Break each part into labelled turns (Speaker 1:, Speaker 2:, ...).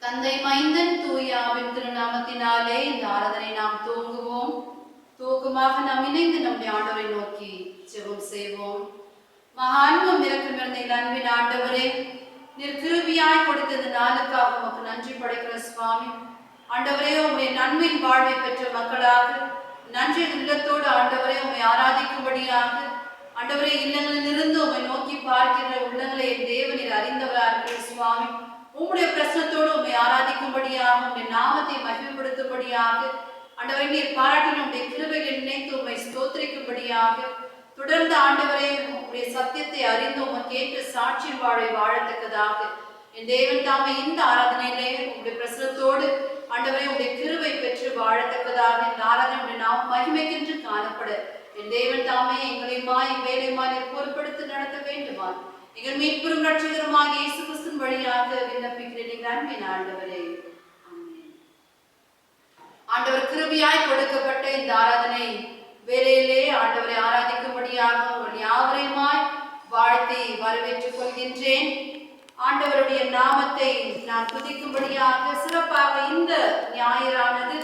Speaker 1: தந்தை மைந்தன் தூயாவின் திருநாமத்தினாலே இந்த ஆராதனை நாம் தூங்குவோம். தூக்கமாக நாம் இணைந்து நம்முடைய ஆண்டவரை நோக்கி ஜெபம் செய்வோம். மகான்மம் இறக்கமிருந்த அன்பின் ஆண்டவரே, நீர் கிருபியாய் கொடுத்த இந்த நாளுக்காக உமக்கு நன்றி படைக்கிற சுவாமி. ஆண்டவரே, உம்முடைய நன்மையின் வாழ்வை பெற்ற மக்களாக நன்றி உள்ளத்தோடு ஆண்டவரே உம்மை ஆராதிக்கும்படியாக ஆண்டவரே இல்லங்களில் இருந்து உம்மை நோக்கி பார்க்கின்ற உள்ளங்களை என் தேவனீர் அறிந்தவராக சுவாமி. உம்முடைய பிரசனத்தோடு உம்மை ஆராதிக்கும்படியாக உம்முடைய நாமத்தை மகிமைப்படுத்தும்படியாக ஆண்டவரை நீர் பாராட்டின உம்முடைய கிருபைகளை நினைத்து உம்மை ஸ்தோத்திரிக்கும்படியாக தொடர்ந்து ஆண்டவரே உம்முடைய சத்தியத்தை அறிந்து உமக்கேற்ற சாட்சியின் வாழ்வை வாழத்தக்கதாக என் தேவன் தாமே இந்த ஆராதனையிலே உம்முடைய பிரசனத்தோடு ஆண்டவரை உம்முடைய கிருபை பெற்று வாழத்தக்கதாக இந்த ஆராதனை நாம் மகிமைக்கென்று காணப்பட என் தேவன் தாமே எங்களையுமாய் வேலையுமாய் நீர் பொறுப்படுத்தி நடத்த வேண்டுமா எங்கள் மீட்பெரும் ரட்சகருமாக இயேசு கிறிஸ்துவின் வழியாக விண்ணப்பிக்கிறேன் எங்கள் அன்பின் ஆண்டவரே. ஆண்டவர் கிருபையாய் கொடுக்கப்பட்ட இந்த ஆராதனை வேலையிலே ஆண்டவரை ஆராதிக்கும்படியாக உங்கள் யாவரையுமாய் வாழ்த்தி வரவேற்றுக் கொள்கின்றேன். ஆண்டவருடைய நாமத்தை நான் துதிக்கும்படியாக சிறப்பாக இந்த ஞாயிறானது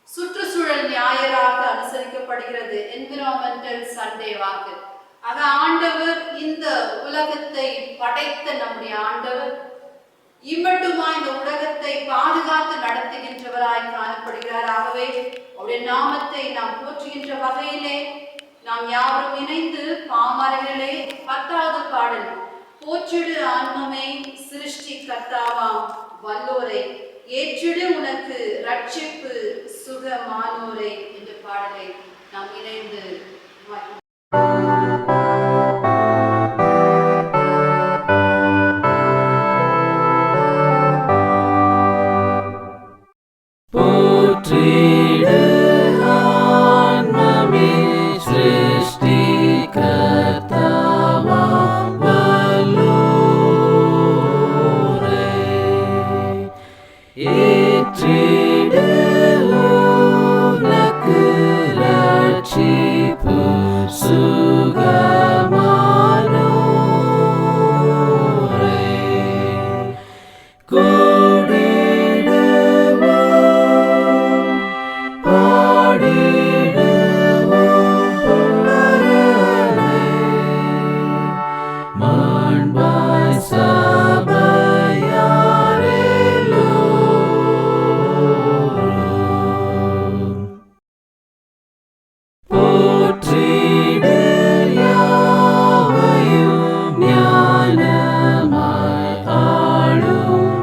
Speaker 1: சுற்றுச்சூழல் ஞாயிறாக அனுசரிக்கப்படுகிறது. என்விரான்மெண்டல் சண்டேவாக ஆக ஆண்டவர் இந்த உலகத்தை படைத்த நம்முடைய ஆண்டவர் இம்மட்டுமா இந்த உலகத்தை பாதுகாத்து நடத்துகின்றவராய் காணப்படுகிறார். ஆகவே அவருடைய நாமத்தை நாம் போற்றுகின்ற வகையிலே நாம் யாவரும் இணைந்து பாமரங்களே 10வது பாடல் போற்றிடு ஆன்மமே சிருஷ்டி கர்த்தாவாம் வல்லோரை ஏற்றிடு உனக்கு ரட்சிப்பு சுகமானோரை என்ற பாடலை நாம் இணைந்து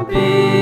Speaker 2: be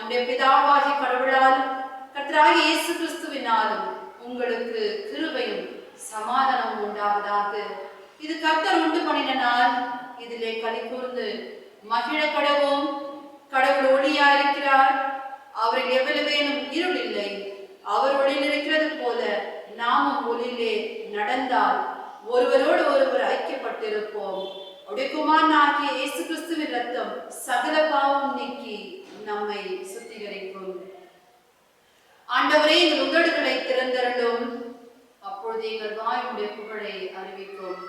Speaker 1: நம்முடைய பிதாவாகிய கடவுளாலும் கர்த்தராகிய இயேசு கிறிஸ்துவினாலும் உங்களுக்கு கிருபையும் சமாதானமும் உண்டாவதாக. இது கர்த்தர் உண்டு பண்ணின நாள், இதிலே களி கூர்ந்து மகிழ கடவோம். கடவுள் ஒளியா இருக்கிறார், அவரில் எவ்வளவேனும் இருள் இல்லை. அவர் ஒளியில் இருக்கிறது போல நாமும் ஒளியிலே நடந்தால் ஒருவரோடு ஒருவர் ஐக்கியப்பட்டிருப்போம். அவருடைய குமாரனாகிய இயேசு கிறிஸ்துவின் ரத்தம் சகல பாவம் நீக்கி நம்மை சுத்திகரிக்கும். ஆண்டவரே, எங்கள் உதடுகளை திறந்தருளும், அப்பொழுது எங்கள் வாயுடைய புகழை அறிவிக்கும்.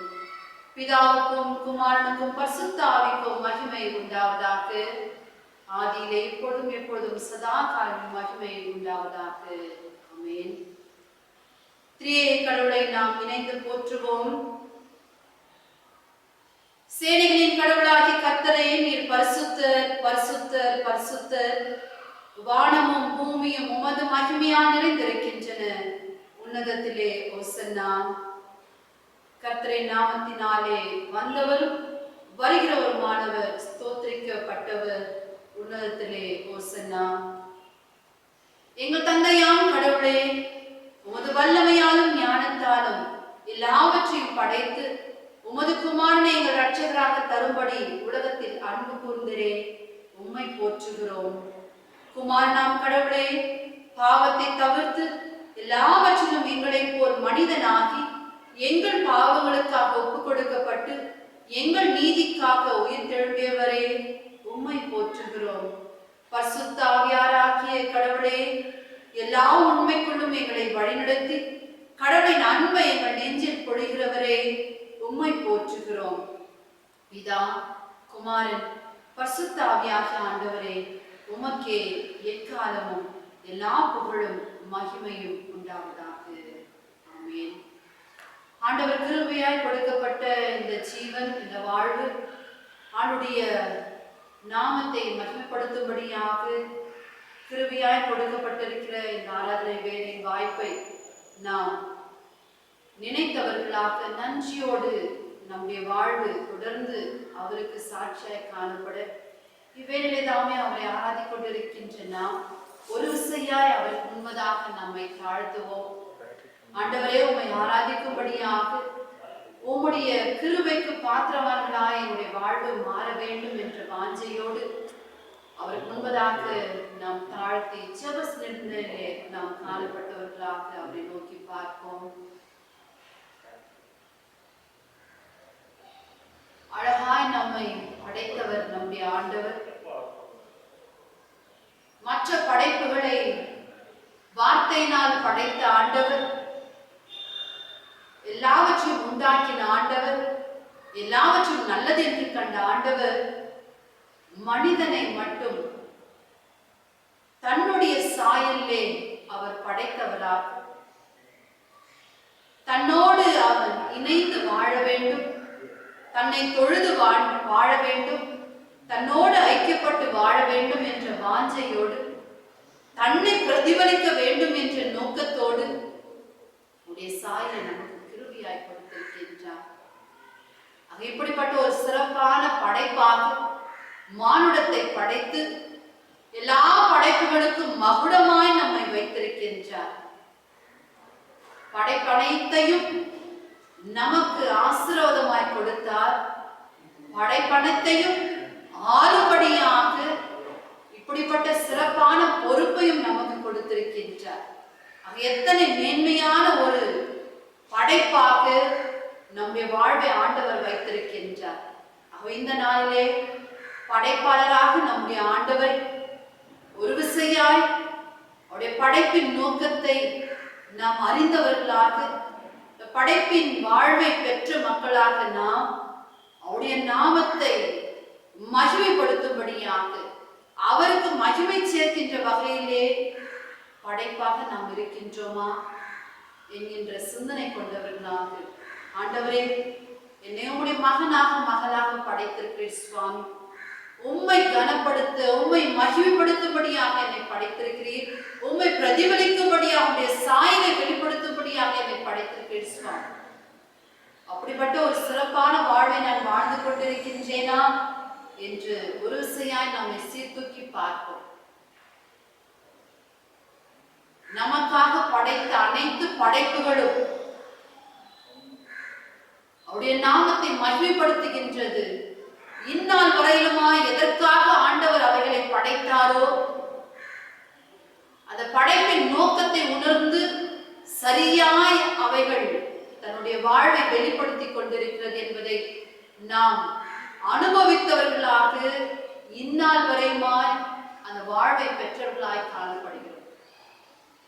Speaker 1: பிதாவுக்கும் குமாரனுக்கும் பரிசுத்த ஆவிக்கும் மகிமை உண்டாவதாக. ஆதியிலே இப்பொழுதும் எப்பொழுதும் சதா காலமும் மகிமை உண்டாவதாக. ஆமென். திரியேக கடவுளை நாம் இணைந்து போற்றுவோம். சேனைகளின் கடவுளாகிய கர்த்தரே, நீர் பரிசுத்தர், பரிசுத்தர், பரிசுத்தர். வானமும் பூமியும் உமது மகிமையால் நிறைந்திருக்கின்றன. உன்னதத்திலே ஓசன்னா. கர்த்தரின் நாமத்தினாலே வந்தவரும் வருகிறவருமானவர் ஸ்தோத்திரிக்கப்பட்டவர். உன்னதத்திலே ஓசன்னா. எங்கள் தந்தையாம் கடவுளே, உமது வல்லமையாலும் ஞானத்தாலும் எல்லாவற்றையும் படைத்து உமது குமாரனை எங்கள் இரட்சகராக தரும்படி உலகத்தில் அன்பு கூர்ந்தரே, உம்மை போற்றுகிறோம். குமாரனாம் கடவுளே, பாவத்தை தவிர்த்து எல்லாவற்றிலும் எங்களை போல் மனிதனாகி எங்கள் பாவங்களுக்காக ஒப்புக் கொடுக்கப்பட்டு எங்கள் நீதிக்காக உயிர் தெழும்பியவரே, உம்மை போற்றுகிறோம். பரிசுத்த ஆவியாராகிய கடவுளே, எல்லா உண்மைக்குள்ளும் எங்களை வழிநடத்தி கடவுளின் அன்பை எங்கள் நெஞ்சில் பொழிகிறவரே, உம்மை போற்றுகிறோம். பிதா, குமாரன், பரிசுத்த ஆவியாகிய ஆண்டவரே, உமக்கே எக்காலமும் எல்லா புகழும் மகிமையும் உண்டாவதாக. ஆமென். ஆண்டவர் கிருபையாய் கொடுக்கப்பட்ட இந்த ஜீவன், இந்த வாழ்வு ஆண்டுடைய நாமத்தை மகிமைப்படுத்தும்படியாக கிருபையாய் கொடுக்கப்பட்டிருக்கிற இந்த ஆராதனை வேலையின் வாய்ப்பை நாம் நினைத்தவர்களாக நன்றியோடு நம்முடைய வாழ்வு தொடர்ந்து அவருக்கு சாட்சியாய் காணப்பட இவ்வேளையிலே தாமே அவரை ஆராதிக் கொண்டிருக்கின்ற நாம் ஒரு விசையாய் அவருக்கு முன்பதாக நம்மை தாழ்த்துவோம். ஆண்டவரே, உம்மை ஆராதிக்கும்படியாக உம்முடைய கிருபைக்கு பாத்திரவான்களாய் என்னுடைய வாழ்வு மாற வேண்டும் என்ற வாஞ்சையோடு அவருக்கு முன்பதாக நாம் தாழ்த்தி ஜெப நிலையிலே நாம் காணப்பட்டவர்களாக அவரை நோக்கி பார்ப்போம். அழகாய் நம்மை படைத்தவர் நம்முடைய ஆண்டவர். மற்ற படைப்புகளை வார்த்தையினால் படைத்த ஆண்டவர், எல்லாவற்றையும் உண்டாக்கின ஆண்டவர், எல்லாவற்றையும் நல்லது என்று கண்ட ஆண்டவர் மனிதனை மட்டும் தன்னுடைய சாயலிலே அவர் படைத்தவராக தன்னோடு அவன் இணைந்து வாழ வேண்டும், தன்னை தொழுது வாழ வேண்டும், தன்னோடு ஐக்கியப்பட்டு வாழ வேண்டும் என்ற வாஞ்சையோடு, தன்னை பிரதிபலிக்க வேண்டும் என்ற நோக்கத்தோடு உடைய சாயலை நமக்கு கிருபையாய் கொடுத்திருக்கின்றார். இப்படிப்பட்ட ஒரு சிறப்பான படைப்பாக மானுடத்தை படைத்து எல்லா படைப்புகளுக்கும் மகுடமாய் நம்மை வைத்திருக்கின்றார். படைப்பனைத்தையும் நமக்கு ஆசீர்வாதமாய் கொடுத்தார். படைப்பனைத்தையும் ஆறுபடியாக இப்படிப்பட்ட சிறப்பான பொறுப்பையும் நமக்கு கொடுத்திருக்கின்றார். எத்தனை மேன்மையான ஒரு படைப்பாக நம்முடைய வாழ்வை ஆண்டவர் வைத்திருக்கின்றார். இந்த நாளிலே படைப்பாளராக நம்முடைய ஆண்டவர் ஒரு விசையாய் அவருடைய படைப்பின் நோக்கத்தை நாம் அறிந்தவர்களாக, படைப்பின் வாழ்வை பெற்ற மக்களாக நாம் அவருடைய நாமத்தை மகிமைப்படுத்தும்படியாக, அவருக்கு மகிமை சேர்க்கின்ற வகையிலே படைப்பாக நாம் இருக்கின்றோமா என்கின்ற சிந்தனை கொண்டவர்களாக, ஆண்டவரே, என்னை உம்முடைய மகனாக மகளாக படைத்திருக்கிறீர் சுவாமி, உம்மை கனப்படுத்த உம்மை மகிமைப்படுத்தும்படியாக என்னை படைத்திருக்கிறீர், உம்மை பிரதிபலிக்கும்படியாக உம்முடைய சாயலை வெளிப்படுத்தும்படியாக என்னை படைத்திருக்கிறீர் சுவாமி. அப்படிப்பட்ட ஒரு சிறப்பான வாழ்வை நான் வாழ்ந்து கொண்டிருக்கின்றேனா என்று ஒரு விசையாய் நம்மை சீர்தூக்கி பார்ப்போம். நமக்காக படைத்த அனைத்து படைப்புகளும் அவருடைய நாமத்தை மகிமைப்படுத்துகின்றது. இந்நாள் வரையிலுமா எதற்காக ஆண்டவர் அவைகளை படைத்தாரோ அந்த படைப்பின் நோக்கத்தை உணர்ந்து சரியாய் அவைகள் தன்னுடைய வாழ்வை வெளிப்படுத்திக் கொண்டிருக்கிறது என்பதை நாம் அனுபவித்தவர்களாக இந்நாள் வரையுமாய் அந்த வாழ்வை பெற்றவர்களாய் காணப்படுகிறோம்.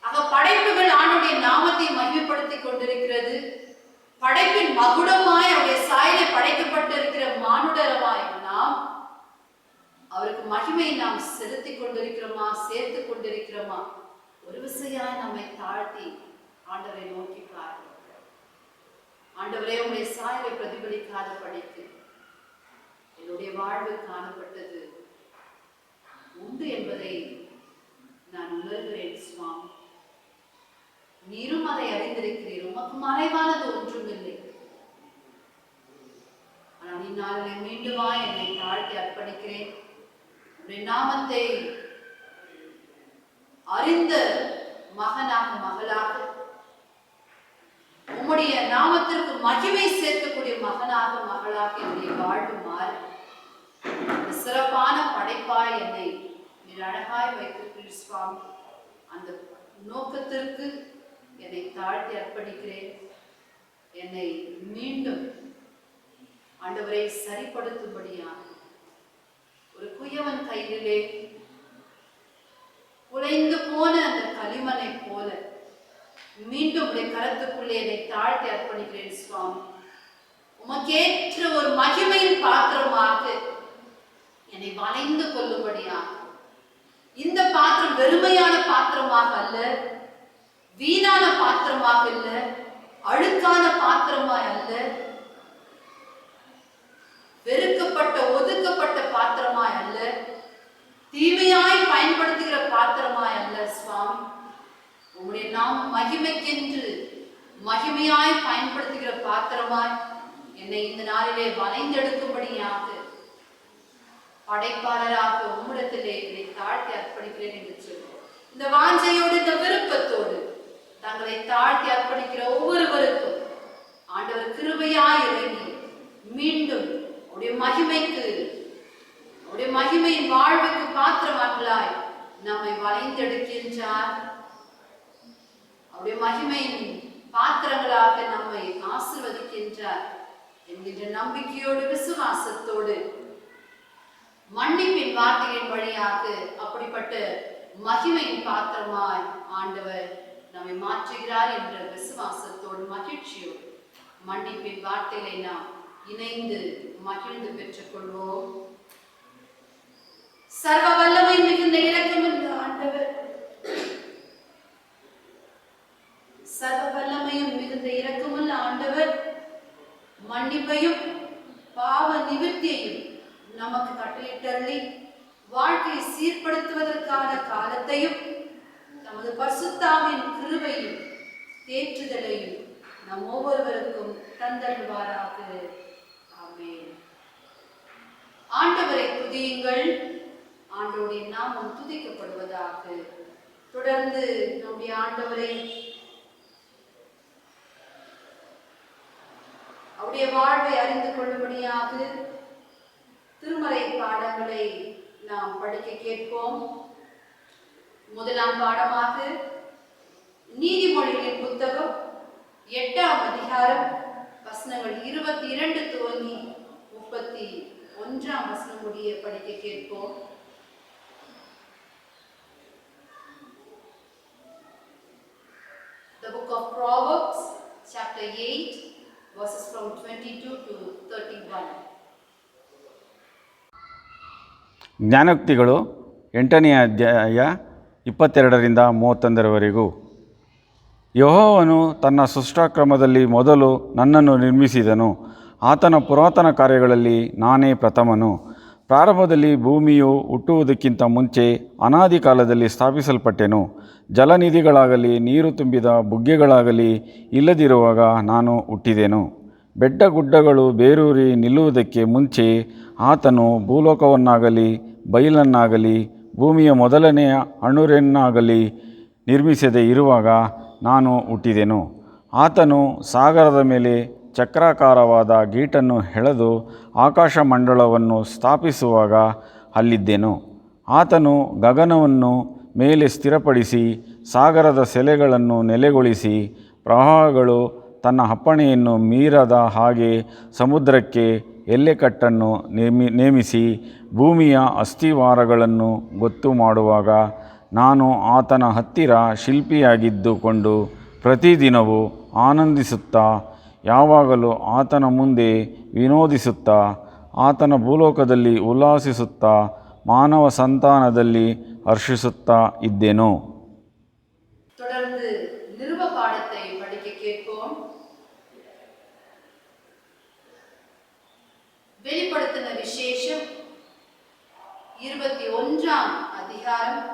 Speaker 1: ஆக படைப்புகள் ஆண்டுடைய நாமத்தை மகிமைப்படுத்திக் கொண்டிருக்கிறது. படைப்பின் மகுடமாய் அவருடைய சாயலை படைக்கப்பட்டிருக்கிற மானுடரமாய் நாம் அவருக்கு மகிமையை நாம் செலுத்திக் கொண்டிருக்கிறோமா, சேர்த்து கொண்டிருக்கிறோமா? ஒரு விசையாய் நம்மை தாழ்த்தி ஆண்டவரை நோக்கி பார்க்கிறோம். ஆண்டவரே, உங்களுடைய சாயலை பிரதிபலிக்காத படித்து என்னுடைய வாழ்வு காணப்பட்டது உண்டு என்பதை நான் உணர்கிறேன் சுவாமி. நீரும் அதை அறிந்திருக்கிறீர். உமக்கு மறைவானது ஒன்றும் இல்லை. ஆனால் இந்நாளிலே மீண்டுமா என்னை தாழ்த்தி அர்ப்பணிக்கிறேன். உடைய நாமத்தை அறிந்த மகனாக, மகளாக, உம்முடைய நாமத்திற்கு மகிமை சேர்க்கக்கூடிய மகனாக, மகளாக என்னுடைய வாழ்வு மாற சிறப்பான படைப்பாய் என்னை நீர் அழகாய் வைத்திருக்கிறீர் சுவாமி. அந்த நோக்கத்திற்கு என்னை தாழ்த்தி அர்ப்பணிக்கிறேன். என்னை மீண்டும் ஆண்டவரை சரிப்படுத்தும்படியாக ஒரு குயவன் கையிலே உடைந்து போன அந்த களிமண்ணை போல மீண்டும் உடைய கரத்துக்குள்ளே என்னை தாழ்த்தி அர்ப்பணிக்கிறேன் சுவாமி. உமக்கேற்ற ஒரு மகிமையின் பாத்திரமாக என்னை வளைந்து கொள்ளும்படியாக, இந்த பாத்திரம் வெறுமையான பாத்திரமாக அல்ல, வீணான பாத்திரமாக அல்ல, அழுக்கான பாத்திரமாய் அல்ல, வெறுக்கப்பட்ட ஒதுக்கப்பட்ட பாத்திரமாய் அல்ல, தீமையாய் பயன்படுத்துகிற பாத்திரமாய் அல்ல சுவாமி. உங்களுடைய நாம் மகிமைக்கென்று மகிமையாய் பயன்படுத்துகிற பாத்திரமாய் என்னை இந்த நாளிலே வளைந்தெடுக்கும்படியாக படைப்பாளராக உம்மிடத்திலே என்னை தாழ்த்தி அர்ப்பணிக்கிறேன் என்று சொல்லுவோம். இந்த வாஞ்சையோடு, இந்த விருப்பத்தோடு தங்களை தாழ்த்தி அர்ப்பணிக்கிற ஒவ்வொருவருக்கும் ஆண்டவர் கிருபையாய் இறங்கி மீண்டும் உடைய மகிமைக்கு, உடைய மகிமையின் வாழ்வுக்கு பாத்திரமாக்களாய் நம்மை வளைந்தெடுக்கின்றார். அவருடைய மகிமையின் பாத்திரங்களாக நம்மை ஆசீர்வதிக்கின்றார் என்கின்ற நம்பிக்கையோடு, விசுவாசத்தோடு, மன்னிப்பின் வார்த்தையின் வழியாக அப்படிப்பட்ட மகிமையின் பாத்திரமாய் ஆண்டவர் நம்மை மாற்றுகிறார் என்ற விசுவாசத்தோடு, மகிழ்ச்சியோடு மன்னிப்பின் வார்த்தைகளை நாம் இணைந்து மகிழ்ந்து பெற்றுக் கொள்வோம். சர்வ வல்லமை மிகுந்த இரக்கமுள்ள ஆண்டவர், சர்வ வல்லமையும் மிகுந்த இரக்கமுள்ள ஆண்டவர் மன்னிப்பையும் பாவ நிவர்த்தியையும் நமக்கு கட்டளையிட்டருளி வாழ்க்கையை சீர்படுத்துவதற்கான காலத்தையும் நமது பரிசுத்தாவின் கிருபையும் தேற்றுதலையும் நம் ஒவ்வொருவருக்கும் தந்தருள்வாராக. ஆமென். ஆண்டவரை துதியுங்கள், ஆண்டவருடைய நாமம் துதிக்கப்படுவதாக. தொடர்ந்து நம்முடைய ஆண்டவரை, அவருடைய வாழ்வை அறிந்து கொள்ளும்படியாக திருமறை பாடங்களை நாம் படிக்க கேட்போம். முதலாம் பாடமாக நீதிமொழிகளின் புத்தகம் 8ஆம் அதிகாரம் வசனங்கள் 22 துவங்கி 31ஆம் வசனம் முடிய படிக்க கேட்போம். The book of Proverbs, chapter 8, verses from 22 to 31.
Speaker 2: ಜ್ಞಾನೋಕ್ತಿಗಳು 8ನೇ ಅಧ್ಯಾಯ 22ರಿಂದ 31ರವರೆಗೂ. ಯೆಹೋವನು ತನ್ನ ಸೃಷ್ಟಾಕ್ರಮದಲ್ಲಿ ಮೊದಲು ನನ್ನನ್ನು ನಿರ್ಮಿಸಿದನು. ಆತನ ಪುರಾತನ ಕಾರ್ಯಗಳಲ್ಲಿ ನಾನೇ ಪ್ರಥಮನು. ಪ್ರಾರಂಭದಲ್ಲಿ ಭೂಮಿಯು ಹುಟ್ಟುವುದಕ್ಕಿಂತ ಮುಂಚೆ ಅನಾದಿ ಕಾಲದಲ್ಲಿ ಸ್ಥಾಪಿಸಲ್ಪಟ್ಟೆನು. ಜಲನಿಧಿಗಳಾಗಲಿ ನೀರು ತುಂಬಿದ ಬುಗ್ಗೆಗಳಾಗಲಿ ಇಲ್ಲದಿರುವಾಗ ನಾನು ಹುಟ್ಟಿದೆನು. ಬೆಟ್ಟ ಗುಡ್ಡಗಳು ಬೇರೂರಿ ನಿಲ್ಲುವುದಕ್ಕೆ ಮುಂಚೆ ಆತನು ಭೂಲೋಕವನ್ನಾಗಲಿ ಬಯಲನ್ನಾಗಲಿ ಭೂಮಿಯ ಮೊದಲನೆಯ ಅಣುರೆನ್ನಾಗಲಿ ನಿರ್ಮಿಸದೇ ಇರುವಾಗ ನಾನು ಹುಟ್ಟಿದೆನು. ಆತನು ಸಾಗರದ ಮೇಲೆ ಚಕ್ರಾಕಾರವಾದ ಗೀಟನ್ನು ಎಳೆದು ಆಕಾಶಮಂಡಲವನ್ನು ಸ್ಥಾಪಿಸುವಾಗ ಅಲ್ಲಿದ್ದೆನು. ಆತನು ಗಗನವನ್ನು ಮೇಲೆ ಸ್ಥಿರಪಡಿಸಿ ಸಾಗರದ ಸೆಲೆಗಳನ್ನು ನೆಲೆಗೊಳಿಸಿ ಪ್ರವಾಹಗಳು ತನ್ನ ಅಪ್ಪಣೆಯನ್ನು ಮೀರದ ಹಾಗೆ ಸಮುದ್ರಕ್ಕೆ ಎಲ್ಲೆಕಟ್ಟನ್ನು ನೇಮಿಸಿ ಭೂಮಿಯ ಅಸ್ಥಿವಾರಗಳನ್ನು ಗೊತ್ತು ಮಾಡುವಾಗ ನಾನು ಆತನ ಹತ್ತಿರ ಶಿಲ್ಪಿಯಾಗಿದ್ದುಕೊಂಡು ಪ್ರತಿದಿನವೂ ಆನಂದಿಸುತ್ತಾ ಯಾವಾಗಲೂ ಆತನ ಮುಂದೆ ವಿನೋದಿಸುತ್ತಾ ಆತನ ಭೂಲೋಕದಲ್ಲಿ ಉಲ್ಲಾಸಿಸುತ್ತಾ ಮಾನವ ಸಂತಾನದಲ್ಲಿ ಹರ್ಷಿಸುತ್ತಾ ಇದ್ದೆನು.
Speaker 1: தொடர்ந்து நிருப பாடத்தை படிக்க கேட்போம். வெளிப்படுத்தின விசேஷம் 21ஆம் அதிகாரம்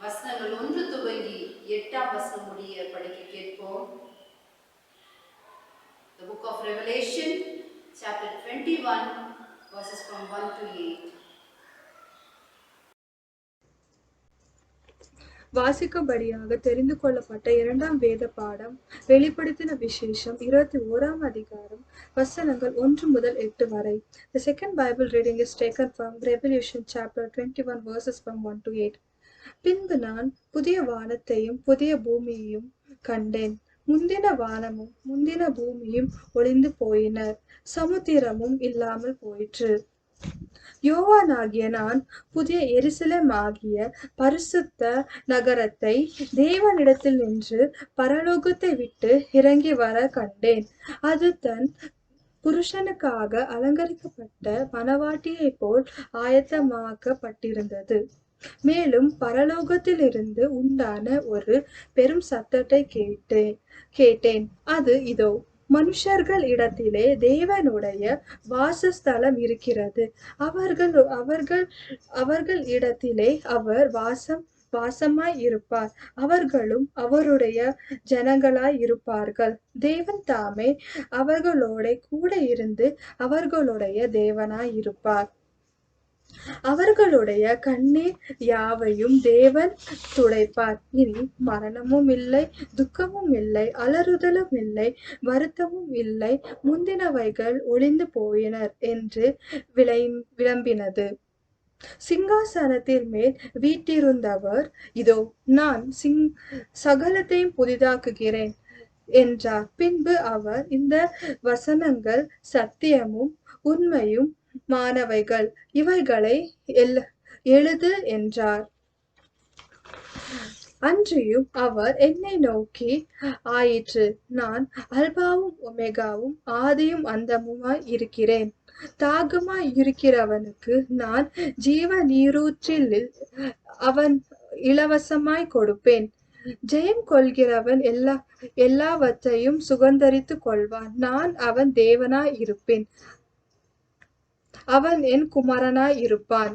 Speaker 1: வசனங்கள் 1 துவங்கி 8ஆம் வசனம் முடிய படிக்க கேட்போம். The book of Revelation, chapter 21, verses from 1 to 8.
Speaker 3: வாசிக்கும்படியாக தெரிந்து கொள்ளப்பட்ட இரண்டாம் வேத பாடம் வெளிப்படுத்தின விசேஷம் 21ஆம் அதிகாரம் வசனங்கள் 1 முதல் 8 வரை. The second Bible reading is taken from Revelation chapter 21 verses from 1 to 8. பின்பு நான் புதிய வானத்தையும் புதிய பூமியையும் கண்டேன். முந்தின வானமும் முந்தின பூமியும் ஒளிந்து போயினர், சமுத்திரமும் இல்லாமல் போயிற்று. யோவானாகிய நான் புதிய எருசலேம் ஆகிய பரிசுத்த நகரத்தை தேவனிடத்தில் நின்று பரலோகத்தை விட்டு இறங்கி வர கண்டேன். அது தன் புருஷனுக்காக அலங்கரிக்கப்பட்ட மணவாட்டியை போல் ஆயத்தமாக்கப்பட்டிருந்தது. மேலும் பரலோகத்தில் இருந்து உண்டான ஒரு பெரும் சத்தத்தை கேட்டேன். அது இதோ, மனுஷர்கள் இடத்திலே தேவனுடைய வாசஸ்தலம் இருக்கிறது. அவர்கள் இடத்திலே அவர் வாசமாய் இருப்பார். அவர்களும் அவருடைய ஜனங்களாய் இருப்பார்கள். தேவன் தாமே அவர்களோட கூட இருந்து அவர்களுடைய தேவனாய் இருப்பார். அவர்களுடைய கண்ணீர் யாவையும் தேவன் துடைப்பார். இனி மரணமும் இல்லை, துக்கமும் இல்லை, அலறுதலும் இல்லை, வருத்தமும் இல்லை, முந்தினவைகள் ஒளிந்து போயினர் என்று விளம்பினது. சிங்காசனத்தின் மேல் வீற்றிருந்தவர், இதோ நான் சகலத்தையும் புதிதாக்குகிறேன் என்றார். பின்பு அவர், இந்த வசனங்கள் சத்தியமும் உண்மையும் மானவைகள், இவைகளை எழுது என்றார். அன்றியும் அவர் என்னை நோக்கி, ஆயிற்று, நான் அல்பாவும் ஒமேகாவும் ஆதியும் அந்தமுமாய் இருக்கிறேன். தாகமாய் இருக்கிறவனுக்கு நான் ஜீவ நீரூற்றில் அவன் இலவசமாய் கொடுப்பேன். ஜெயம் கொள்கிறவன் எல்லாவற்றையும் சுகந்தரித்துக் கொள்வான். நான் அவன் தேவனாய் இருப்பேன், அவன் என் குமாரனாய் இருப்பான்.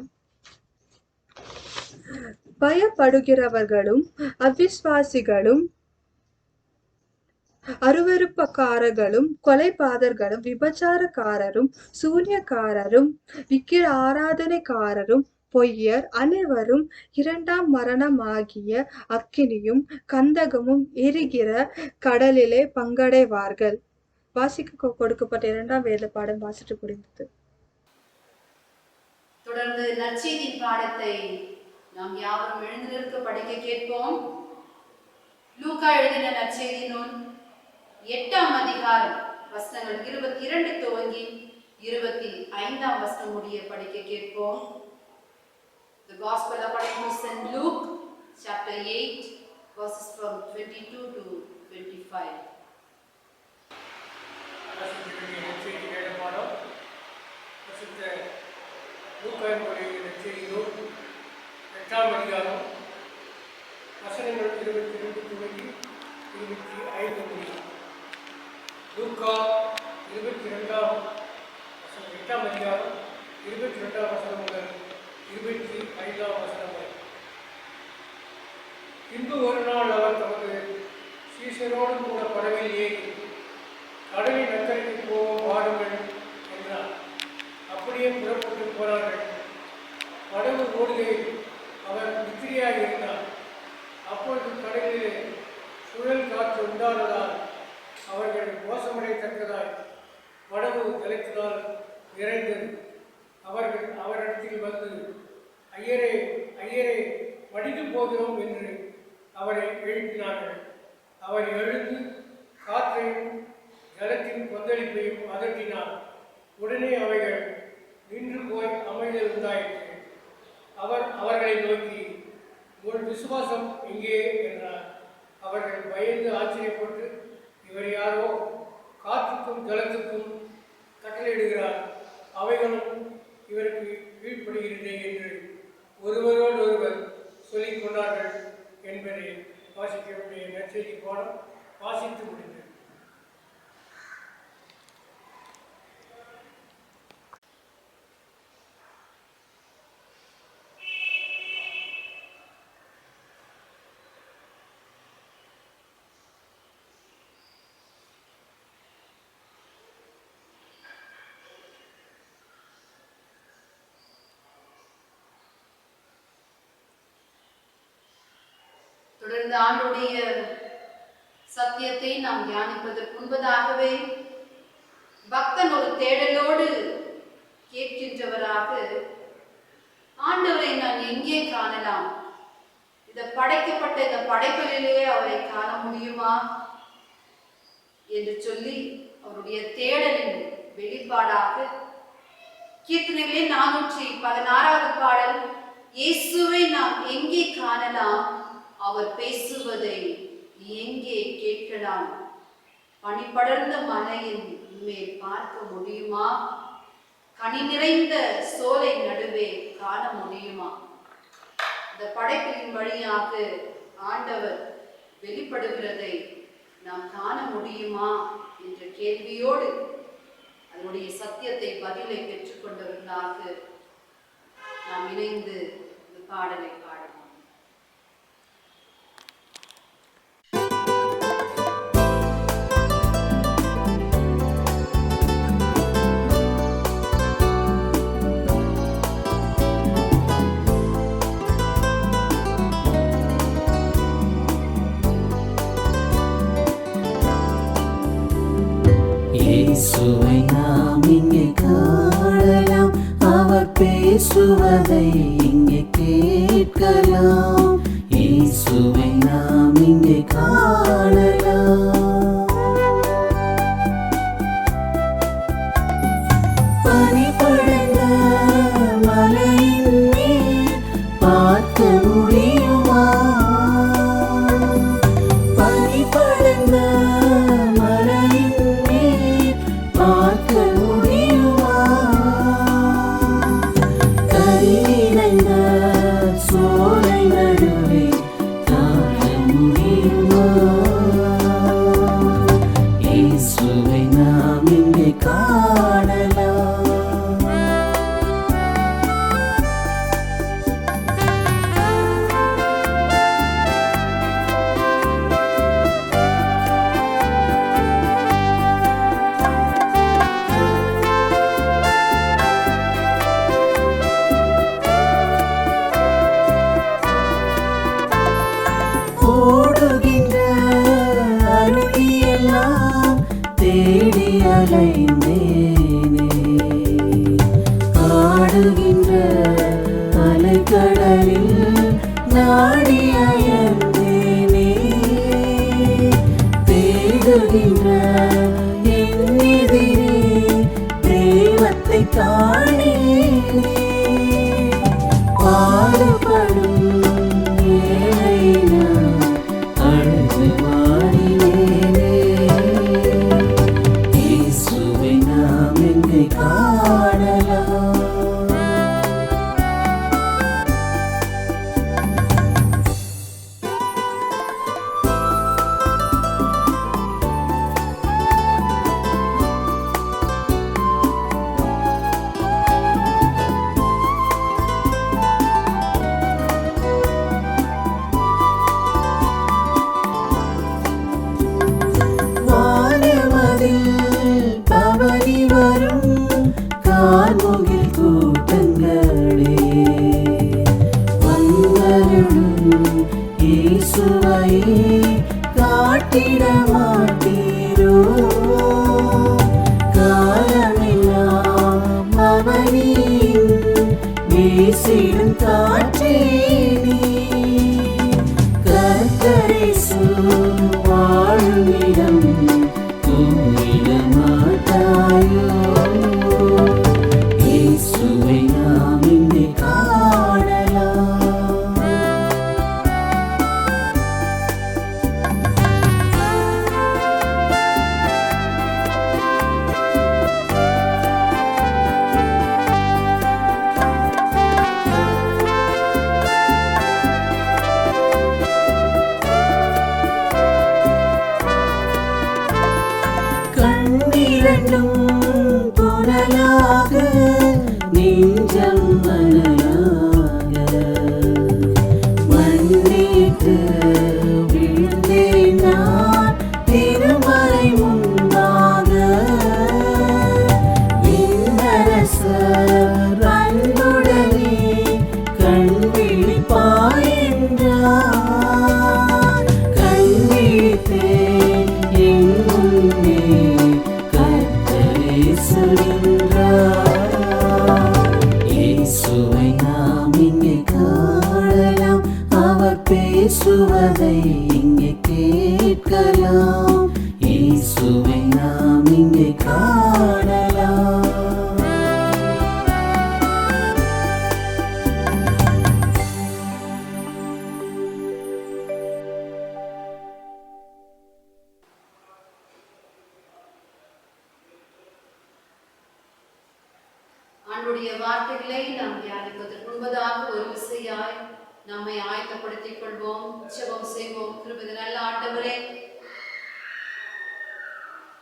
Speaker 3: பயப்படுகிறவர்களும் அவிஸ்வாசிகளும் அருவருப்பக்காரர்களும் கொலைபாதர்களும் விபச்சாரக்காரரும் சூனியக்காரரும் விக்கிர ஆராதனைக்காரரும் பொய்யர் அனைவரும் இரண்டாம் மரணமாகிய அக்கினியும் கந்தகமும் எரிகிற கடலிலே பங்கடைவார்கள். வாசிக்க கொடுக்கப்பட்ட இரண்டாம் வேத பாடம் வாசித்து முடிந்தது.
Speaker 1: தொடர்ந்து நற்செய்தியின் பாடத்தை நாம் யாவரும் எழுந்திருக்க படிக்க கேட்போம். லூக்கா எழுதின நற்செய்தி நூல் 8ஆம் அதிகாரம் வசனங்கள் 22 துவங்கி 25ஆம் வசனம் முடிய படிக்க கேட்போம். The Gospel according to St. Luke, chapter 8, verses from 22 to 25.
Speaker 4: எட்டாம் அதிகாரம் வசனங்கள் 22 துவங்கி 25 முடியும். லூக்கா 22ஆம் வசனம், 8ஆம் அதிகாரம் 22ஆம் வசனம் முதல் 25ஆம் வசனம் வரை. பின்பு ஒரு நாள் அவர் தமது சீசரோடு கூட படவில் ஏறி கடலின் அக்கறைக்கு போவோம் வாருங்கள் என்றார். அப்படியே புறப்பட்டு போனார்கள். படகு ஓடுகையில் அவர் நித்திரையாக இருந்தார். அப்பொழுது கடலிலே சுழல் காற்று உண்டானதால் அவர்கள் மோசமடையத்தக்கதாய் படகு ஜலத்தினால் நிறைந்தது. அவர்கள் அவரிடத்தில் வந்து, ஐயரே ஐயரே, வடிந்து போகிறோம் என்று அவரை எழுப்பினார்கள். அவர் எழுந்து காற்றையும் ஜலத்தின் கொந்தளிப்பையும் அதட்டினார். உடனே அவைகள் நின்று போய் அமைதல் உண்டாயிற்று. அவர் அவர்களை நோக்கி, உங்கள் விசுவாசம் எங்கே என்றார். அவர்கள் பயந்து ஆச்சரியப்பட்டு, இவர் யாரோ காற்றுக்கும் ஜலத்துக்கும் கட்டளையிடுகிறார், அவைகளும் இவருக்கு கீழ்ப்படுகிறதே என்று ஒருவரோடு ஒருவர் சொல்லிக் கொண்டார்கள் என்பதை வாசிக்க வேண்டிய நற்செய்தி பாடம் வாசித்து முடிந்தது.
Speaker 1: தொடர்ந்து ஆண்டுடைய சத்தியத்தை நாம் தியானிப்பதற்கு முன்பதாகவே பக்தன் ஒரு தேடலோடு கேட்கின்றவராக, ஆண்டவரை நான் எங்கே காணலாம்? இந்த படைக்கப்பட்ட இந்த படைப்புகளிலே அவரை காண முடியுமா என்று சொல்லி அவருடைய தேடலின் வெளிப்பாடாக கீர்த்தனைகளே 416வது பாடல், இயேசுவை நாம் எங்கே காணலாம்? அவர் பேசுவதை எங்கே கேட்கலாம்? பனிபடர்ந்த மலையின் மேல் பார்க்க முடியுமா? கனி நிறைந்த சோலை நடுவே காண முடியுமா? இந்த படைப்பின் வழியாக ஆண்டவர் வெளிப்படுகிறதை நாம் காண முடியுமா என்ற கேள்வியோடு அதனுடைய சத்தியத்தை பதிலை பெற்றுக்கொண்டவர்களாக நாம் இணைந்து இந்த பாடலை பாடுவோம்.
Speaker 5: இயேசுவை நாம் இங்கே காணலாம், அவர் பேசுவதை இங்கே கேட்கலாம். இயேசுவை நாம் இங்கே காணலாம். பனிபடர்ந்த மலையின் மேல் பார்க்க முடியுமா? பனிபடர்ந்த பார்க்க முடியுமா? கரிநிறைந்த சோலை நடுவே காண முடியுமா? இயேசுவை நாம் இங்கே காணலாம். ஓடுகின்ற அருவியெல்லாம் தேடி அலைந்தேனே, ஆடுகின்ற அலைக்கடலில் நாடி அயர்ந்தேனே, தேடுகின்ற என் எதிரே தெய்வத்தை காணேனே, பாடுபடும் இயேசுவை நாம் எங்கே காணலாம்? காத்திட மாட்டீரோ காலமெல்லாம் அவனின் வீசிடும் காற்றே நீ கர்த்தரேசு வாழும் இடம் தூங்கிட மாட்டாயோ இயேசுவை நாம் இங்கே காணலாம். கண்ணிரண்டும் புனலாக நெஞ்சம் மணலாக மண்ணிட்டு விழுந்தேன் நான் திருமலை முன்பாக விண்ணரசர் அன்புடனே கண் விழிப்பாயின்றார் கண் விழித்தேன் என் முன்னே இயேசுவை நாம் இங்கே காணலாம் அவர் பேசுவதை இங்கே கேட்கலாம் இயேசுவை நாம் இங்கே காணலாம்.
Speaker 1: ஆண்டுடைய வார்த்தைகளை நாம் தியானிப்பதற்கு முன்பதாக ஒரு விசையாய் நம்மை ஆயத்தப்படுத்திக் கொள்வோம், ஜெபம் செய்வோம். கிருபையுள்ள நல்ல ஆண்டவரே,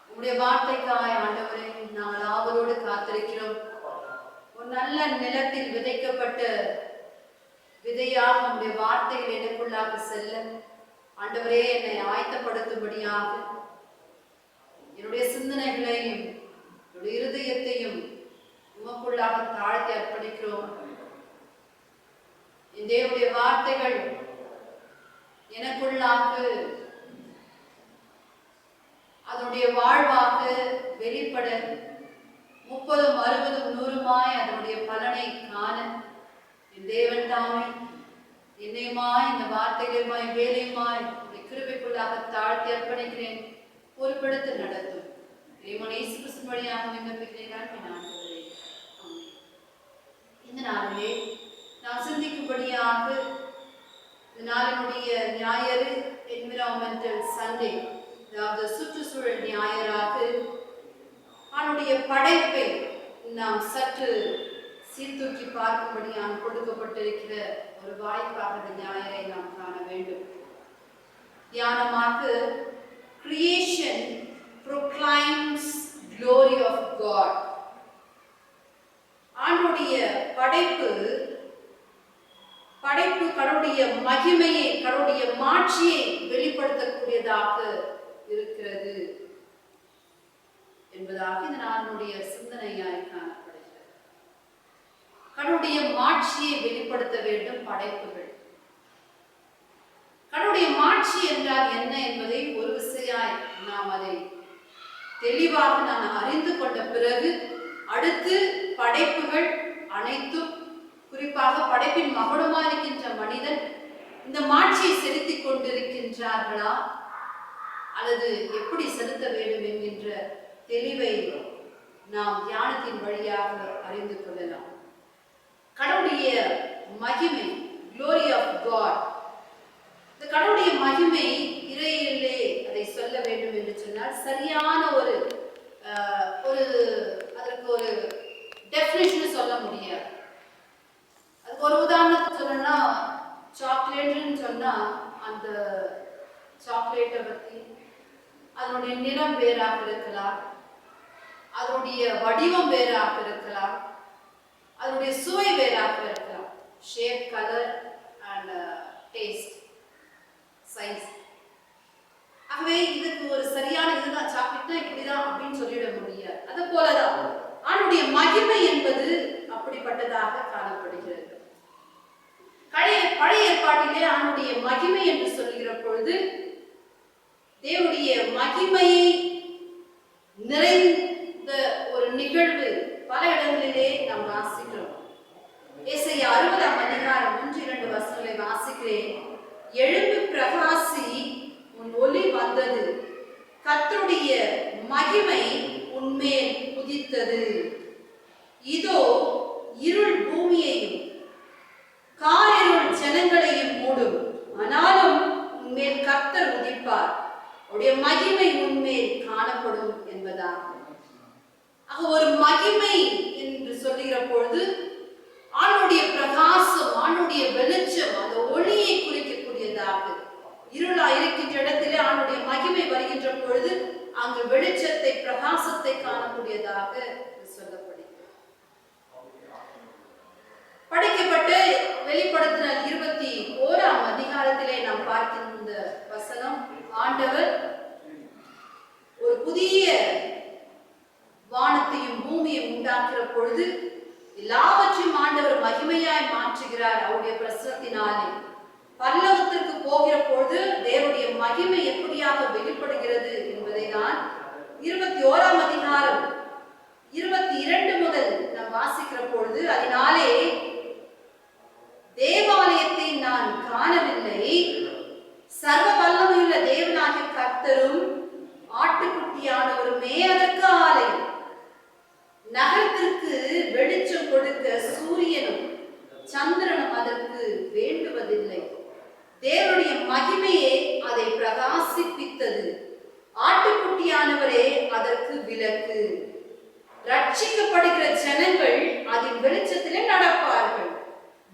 Speaker 1: உங்களுடைய வார்த்தைக்காய் ஆண்டவரே நாங்கள் ஆவலோடு காத்திருக்கிறோம். ஒரு நல்ல நிலத்தில் விதைக்கப்பட்ட விதையாக உங்களுடைய வார்த்தைகள் எனக்குள்ளாக செல்ல ஆண்டவரே என்னை ஆயத்தப்படுத்தும்படியாக என்னுடைய சிந்தனைகளையும் என்னுடைய இருதயத்தையும் உமக்குள்ளாக தாழ்த்தி அர்ப்பணிக்கிறோம். என் தேவனுடைய வார்த்தைகள் எனக்குள்ளாக அதனுடைய வாழ்வாக வெளிப்பட 30, 60, 100 அதனுடைய பலனை காண என் தேவன் தாமே என்னையுமாய் இந்த வார்த்தைகளுமாய் வேலையுமாய் கிருபைக்குள்ளாக தாழ்த்தி அர்ப்பணிக்கிறேன். பொறுப்பெடுத்து நடத்தும் இயேசு கிறிஸ்து வழியாக விண்ணப்பிக்கிறேன். இந்த நாளிலே நாம் சிந்திக்கும்படியாக இந்த நாளினுடைய ஞாயிறு என்விரான்மெண்டல் சண்டே, அதாவது சுற்றுச்சூழல் ஞாயிறாக அவனுடைய படைப்பை நாம் சற்று சீர்தூக்கி பார்க்கும்படியாக கொடுக்கப்பட்டிருக்கிற ஒரு வாய்ப்பாக இந்த ஞாயிறை நாம் காண வேண்டும். தியானமாக creation proclaims glory of God. ஆண்டுடைய படைப்பு கடவுளுடைய மகிமையை, கடவுளுடைய மாட்சியை வெளிப்படுத்தக்கூடியதாக இருக்கிறது என்பதாக இந்த நாளுடைய சிந்தனையாய் காணப்படுகிறது. கடவுளுடைய மாட்சியை வெளிப்படுத்த வேண்டும் படைப்புகள். கடவுளுடைய மாட்சி என்றால் என்ன என்பதை ஒரு விசையாய் நாம் அதை தெளிவாக நான் அறிந்து கொண்ட பிறகு அடுத்து படைப்புகள் அனைத்தும், குறிப்பாக படைப்பின் மகுடமாக இருக்கின்ற மனிதன் இந்த மாட்சியை செலுத்திக் கொண்டிருக்கின்றார்களா அல்லது எப்படி செலுத்த வேண்டும் என்கின்ற தெளிவை நாம் தியானத்தின் வழியாக அறிந்து கொள்ளலாம். கடவுளுடைய மகிமை, glory of God, இந்த கடவுளுடைய மகிமை இறையிலே அதை சொல்ல வேண்டும் என்று சொன்னால் சரியான ஒரு அதற்கு ஒரு டெஃபினிஷன் சொல்ல முடியாது. அதுக்கு ஒரு உதாரணத்தை சொல்லணும்னா, சாக்லேட்னு சொன்னா அந்த சாக்லேட்டை பற்றி அதனுடைய நிறம் வேறாக இருக்கலாம், அதனுடைய வடிவம் வேறாக இருக்கலாம், அதனுடைய சுவை வேறாக இருக்கலாம். Shape, colour and taste, size. ஆகவே இதுக்கு ஒரு சரியான இதுதான் சாக்லேட்னா இப்படிதான் அப்படின்னு சொல்லிட முடியாது. அது போலதான் அவனுடைய மகிமை என்பது அப்படிப்பட்டதாக காணப்படுகிறது. பழைய ஏற்பாட்டிலே அவனுடைய மகிமை என்று சொல்லுகிற பொழுது தேவனுடைய மகிமையை நிறைந்த ஒரு நிகழ்வு பல இடங்களிலே நாம் வாசிக்கிறோம். ஏசாயா 60ஆம் அதிகாரம் 1-2 வசனங்களை வாசிக்கிறேன். எழும்பு பிரகாசி, உன் ஒளி வந்தது, கர்த்தருடைய மகிமை உன்மேல் உதித்தது. இதோ இருள் பூமியையும் காரிருள் ஜனங்களையும் மூடும், ஆனாலும் உன்மேல் கர்த்தர் உதிப்பார், அவருடைய மகிமை உன்மேல் காணப்படும் என்பதாக. ஒரு மகிமை என்று சொல்லுகிற பொழுது ஆணுடைய பிரகாசம், ஆணுடைய வெளிச்சம், அந்த ஒளியை குறிக்கக்கூடியதாக. இருளா இருக்கின்ற இடத்திலே ஆணுடைய மகிமை வருகின்ற பொழுது அங்கு வெளிச்சத்தை, பிரகாசத்தை காணக்கூடியதாக சொல்லப்படுகிறது. படிக்கப்பட்ட வெளிப்படுத்தினல் 21ஆம் அதிகாரத்திலே நாம் பார்க்கின்ற வசனம், ஆண்டவர் ஒரு புதிய வானத்தையும் பூமியையும் உண்டாக்குற பொழுது எல்லாவற்றையும் ஆண்டவர் மகிமையாய் மாற்றுகிறார் அவருடைய பிரசனத்தினாலே. பரலோகத்திற்கு போகிற பொழுது தேவனுடைய மகிமை எப்படியாக வெளிப்படுகிறது என்பதை தான் 21ஆம் அதிகாரம் 22 முதல் நாம் வாசிக்கிற பொழுது, அதனாலே தேவாலயத்தை நான் காணவில்லை, சர்வ வல்லமையுள்ள தேவனாகிய கர்த்தரும் ஆட்டுக்குட்டியானவருமே அதற்கு ஆலயம். நகரத்திற்கு வெளிச்சம் கொடுக்க சூரியனும் சந்திரனும் அதற்கு வேண்டுவதில்லை, தேவனுடைய மகிமையே அதை பிரகாசிப்பித்தது, ஆட்டுக்குட்டியானவரே அதற்கு விளக்கு. ரட்சிக்கப்படுகிற ஜனங்கள் அதன் வெளிச்சத்திலே நடப்பார்கள்,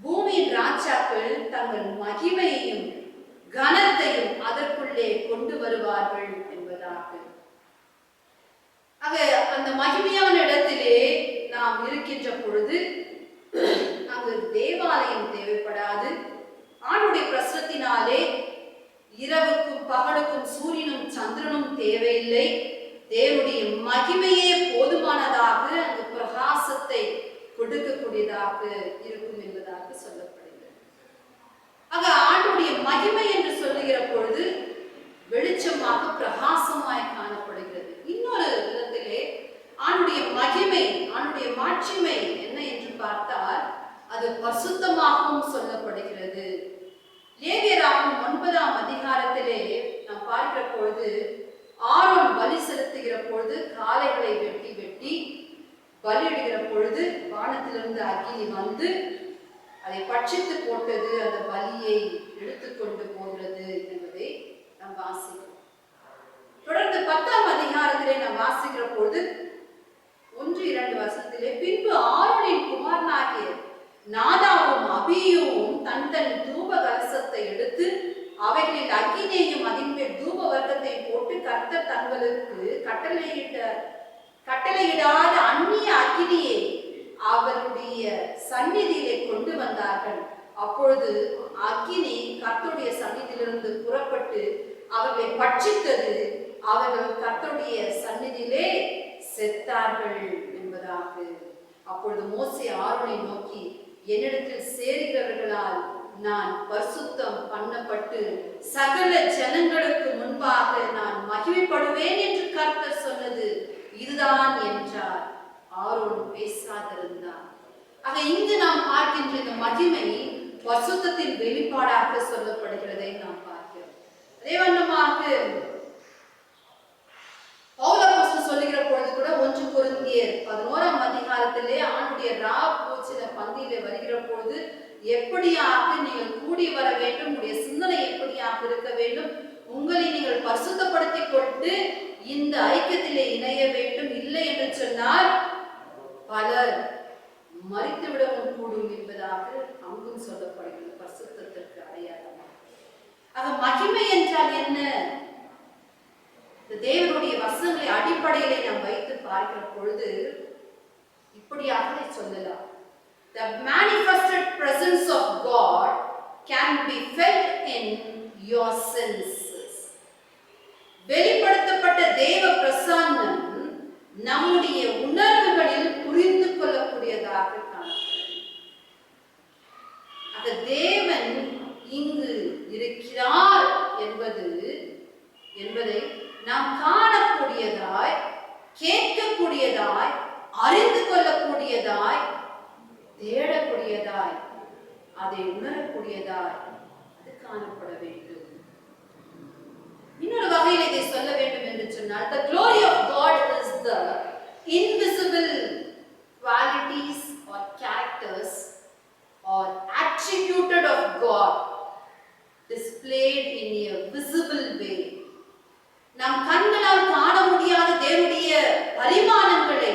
Speaker 1: பூமியின் ராஜாக்கள் தங்கள் மகிமையையும் கனத்தையும் அதற்குள்ளே கொண்டு வருவார்கள் என்பதாக. அந்த மகிமையான இடத்திலே நாம் இருக்கின்ற பொழுது அங்கு தேவாலயம் தேவைப்படாது. ஆண்டுடைய பிரசனத்தினாலே இரவுக்கும் பகலுக்கும் சூரியனும் சந்திரனும் தேவையில்லை, தேவனுடைய மகிமையே போதுமானதாக அந்த பிரகாசத்தை கொடுக்கக்கூடியதாக இருக்கும் என்பதாக சொல்லப்படுகிறது. ஆண்டுடைய மகிமை என்று சொல்லுகிற பொழுது வெளிச்சமாக பிரகாசமாய் காணப்படுகிறது. இன்னொரு விதத்திலே ஆண்டுடைய மகிமை, ஆண்டுடைய மாட்சிமை என்ன என்று பார்த்தால் அது பரிசுத்தமாகவும் சொல்லப்படுகிறது. லேவியராகமம் 9ஆம் அதிகாரத்திலே நாம் பார்க்கிற பொழுது, ஆரோன் பலி செலுத்துகிற பொழுது காளைகளை வெட்டி வெட்டி பலியிடுகிற பொழுது வானத்திலிருந்து அக்கினி வந்து அதை பட்சித்து போட்டது, அந்த பலியை எடுத்துக்கொண்டு போகிறது என்பதை நாம் வாசிக்கிறோம். தொடர்ந்து 10ஆம் அதிகாரத்திலே நாம் வாசிக்கிற பொழுது 1-2 வசனத்திலே, பின்பு ஆரோனின் குமாரனாகிய நாதாவும் அபியூவும் தன் தன் தூப கலசத்தை எடுத்து அவைகளில் அக்கினியையும் அதின் மேல் தூப வர்க்கத்தை போட்டு கர்த்தர் தங்களுக்கு கட்டளையிடாத அந்நிய அக்கினியை அவருடைய சந்நிதியிலே கொண்டு வந்தார்கள். அப்பொழுது அக்கினி கர்த்தருடைய சந்நிதியிலிருந்து புறப்பட்டு அவர்களை பட்சித்தது, அவர்கள் கர்த்தருடைய சந்நிதியிலே செத்தார்கள் என்பதாக. அப்பொழுது மோசே ஆரோனை நோக்கி, என்னிடத்தில் சேருகிறவர்களால் நான் பரிசுத்தம் பண்ணப்பட்டு சகல ஜனங்களுக்கு முன்பாக நான் மகிமைப்படுவேன் என்று கர்த்தர் சொன்னது இதுதான் என்றார். ஆரோன் பேசாதிருந்தார். இங்கு நாம் பார்க்கின்ற இந்த மகிமை பரிசுத்தத்தின் வெளிப்பாடாக சொல்லப்படுகிறதை நாம் பார்க்கிறோம். அதே வண்ணமாக பவுல் சொல்லுகிற பொழுது கூட 1 கொரிந்தியர் 11ஆம் அதிகாரத்திலே ஆண்டுடைய பூச்சின பந்தியிலே வருகிற பொழுது, எப்படியாக நீங்கள் கூடி வர வேண்டும், உங்களுடைய சிந்தனை எப்படியாக இருக்க வேண்டும், உங்களை நீங்கள் பரிசுத்தப்படுத்திக் கொண்டு இந்த ஐக்கியத்திலே இணைய வேண்டும், இல்லை என்று சொன்னால் பலர் மறித்து விடவும் கூடும் என்பதாக அங்கும் சொல்லப்படுகிறது. பரிசுத்தத்திற்கு அடையாளமாக மகிமை என்றால் என்ன? தேவனுடைய வசனங்களை அடிப்படையிலே நாம் வைத்து பார்க்கிற பொழுது இப்படியாக சொல்லலாம். The manifested presence of God can be felt in your senses. வெளிப்படுத்தப்பட்ட தேவ பிரசன்னம் நம்முடைய உணர்வுகளில் புரிந்து கொள்ளக்கூடியதாக காணப்படுகிறது. தேவன் இங்கு இருக்கிறார் என்பது என்பதை நாம் காணக்கூடியதாய், கேட்கக்கூடியதாய், அறிந்து கொள்ளக்கூடியதாய், தேடக்கூடியதாய், அதை உணரக்கூடியதாய் அது காணப்பட வேண்டும். இன்னொரு வகையில் இதை சொல்ல வேண்டும் என்று சொன்னால், the glory of God is the invisible qualities or characters or attributed of God displayed in a visible way. நம் கண்களால் காண முடியாத தேவனுடைய பரிமாணங்களை,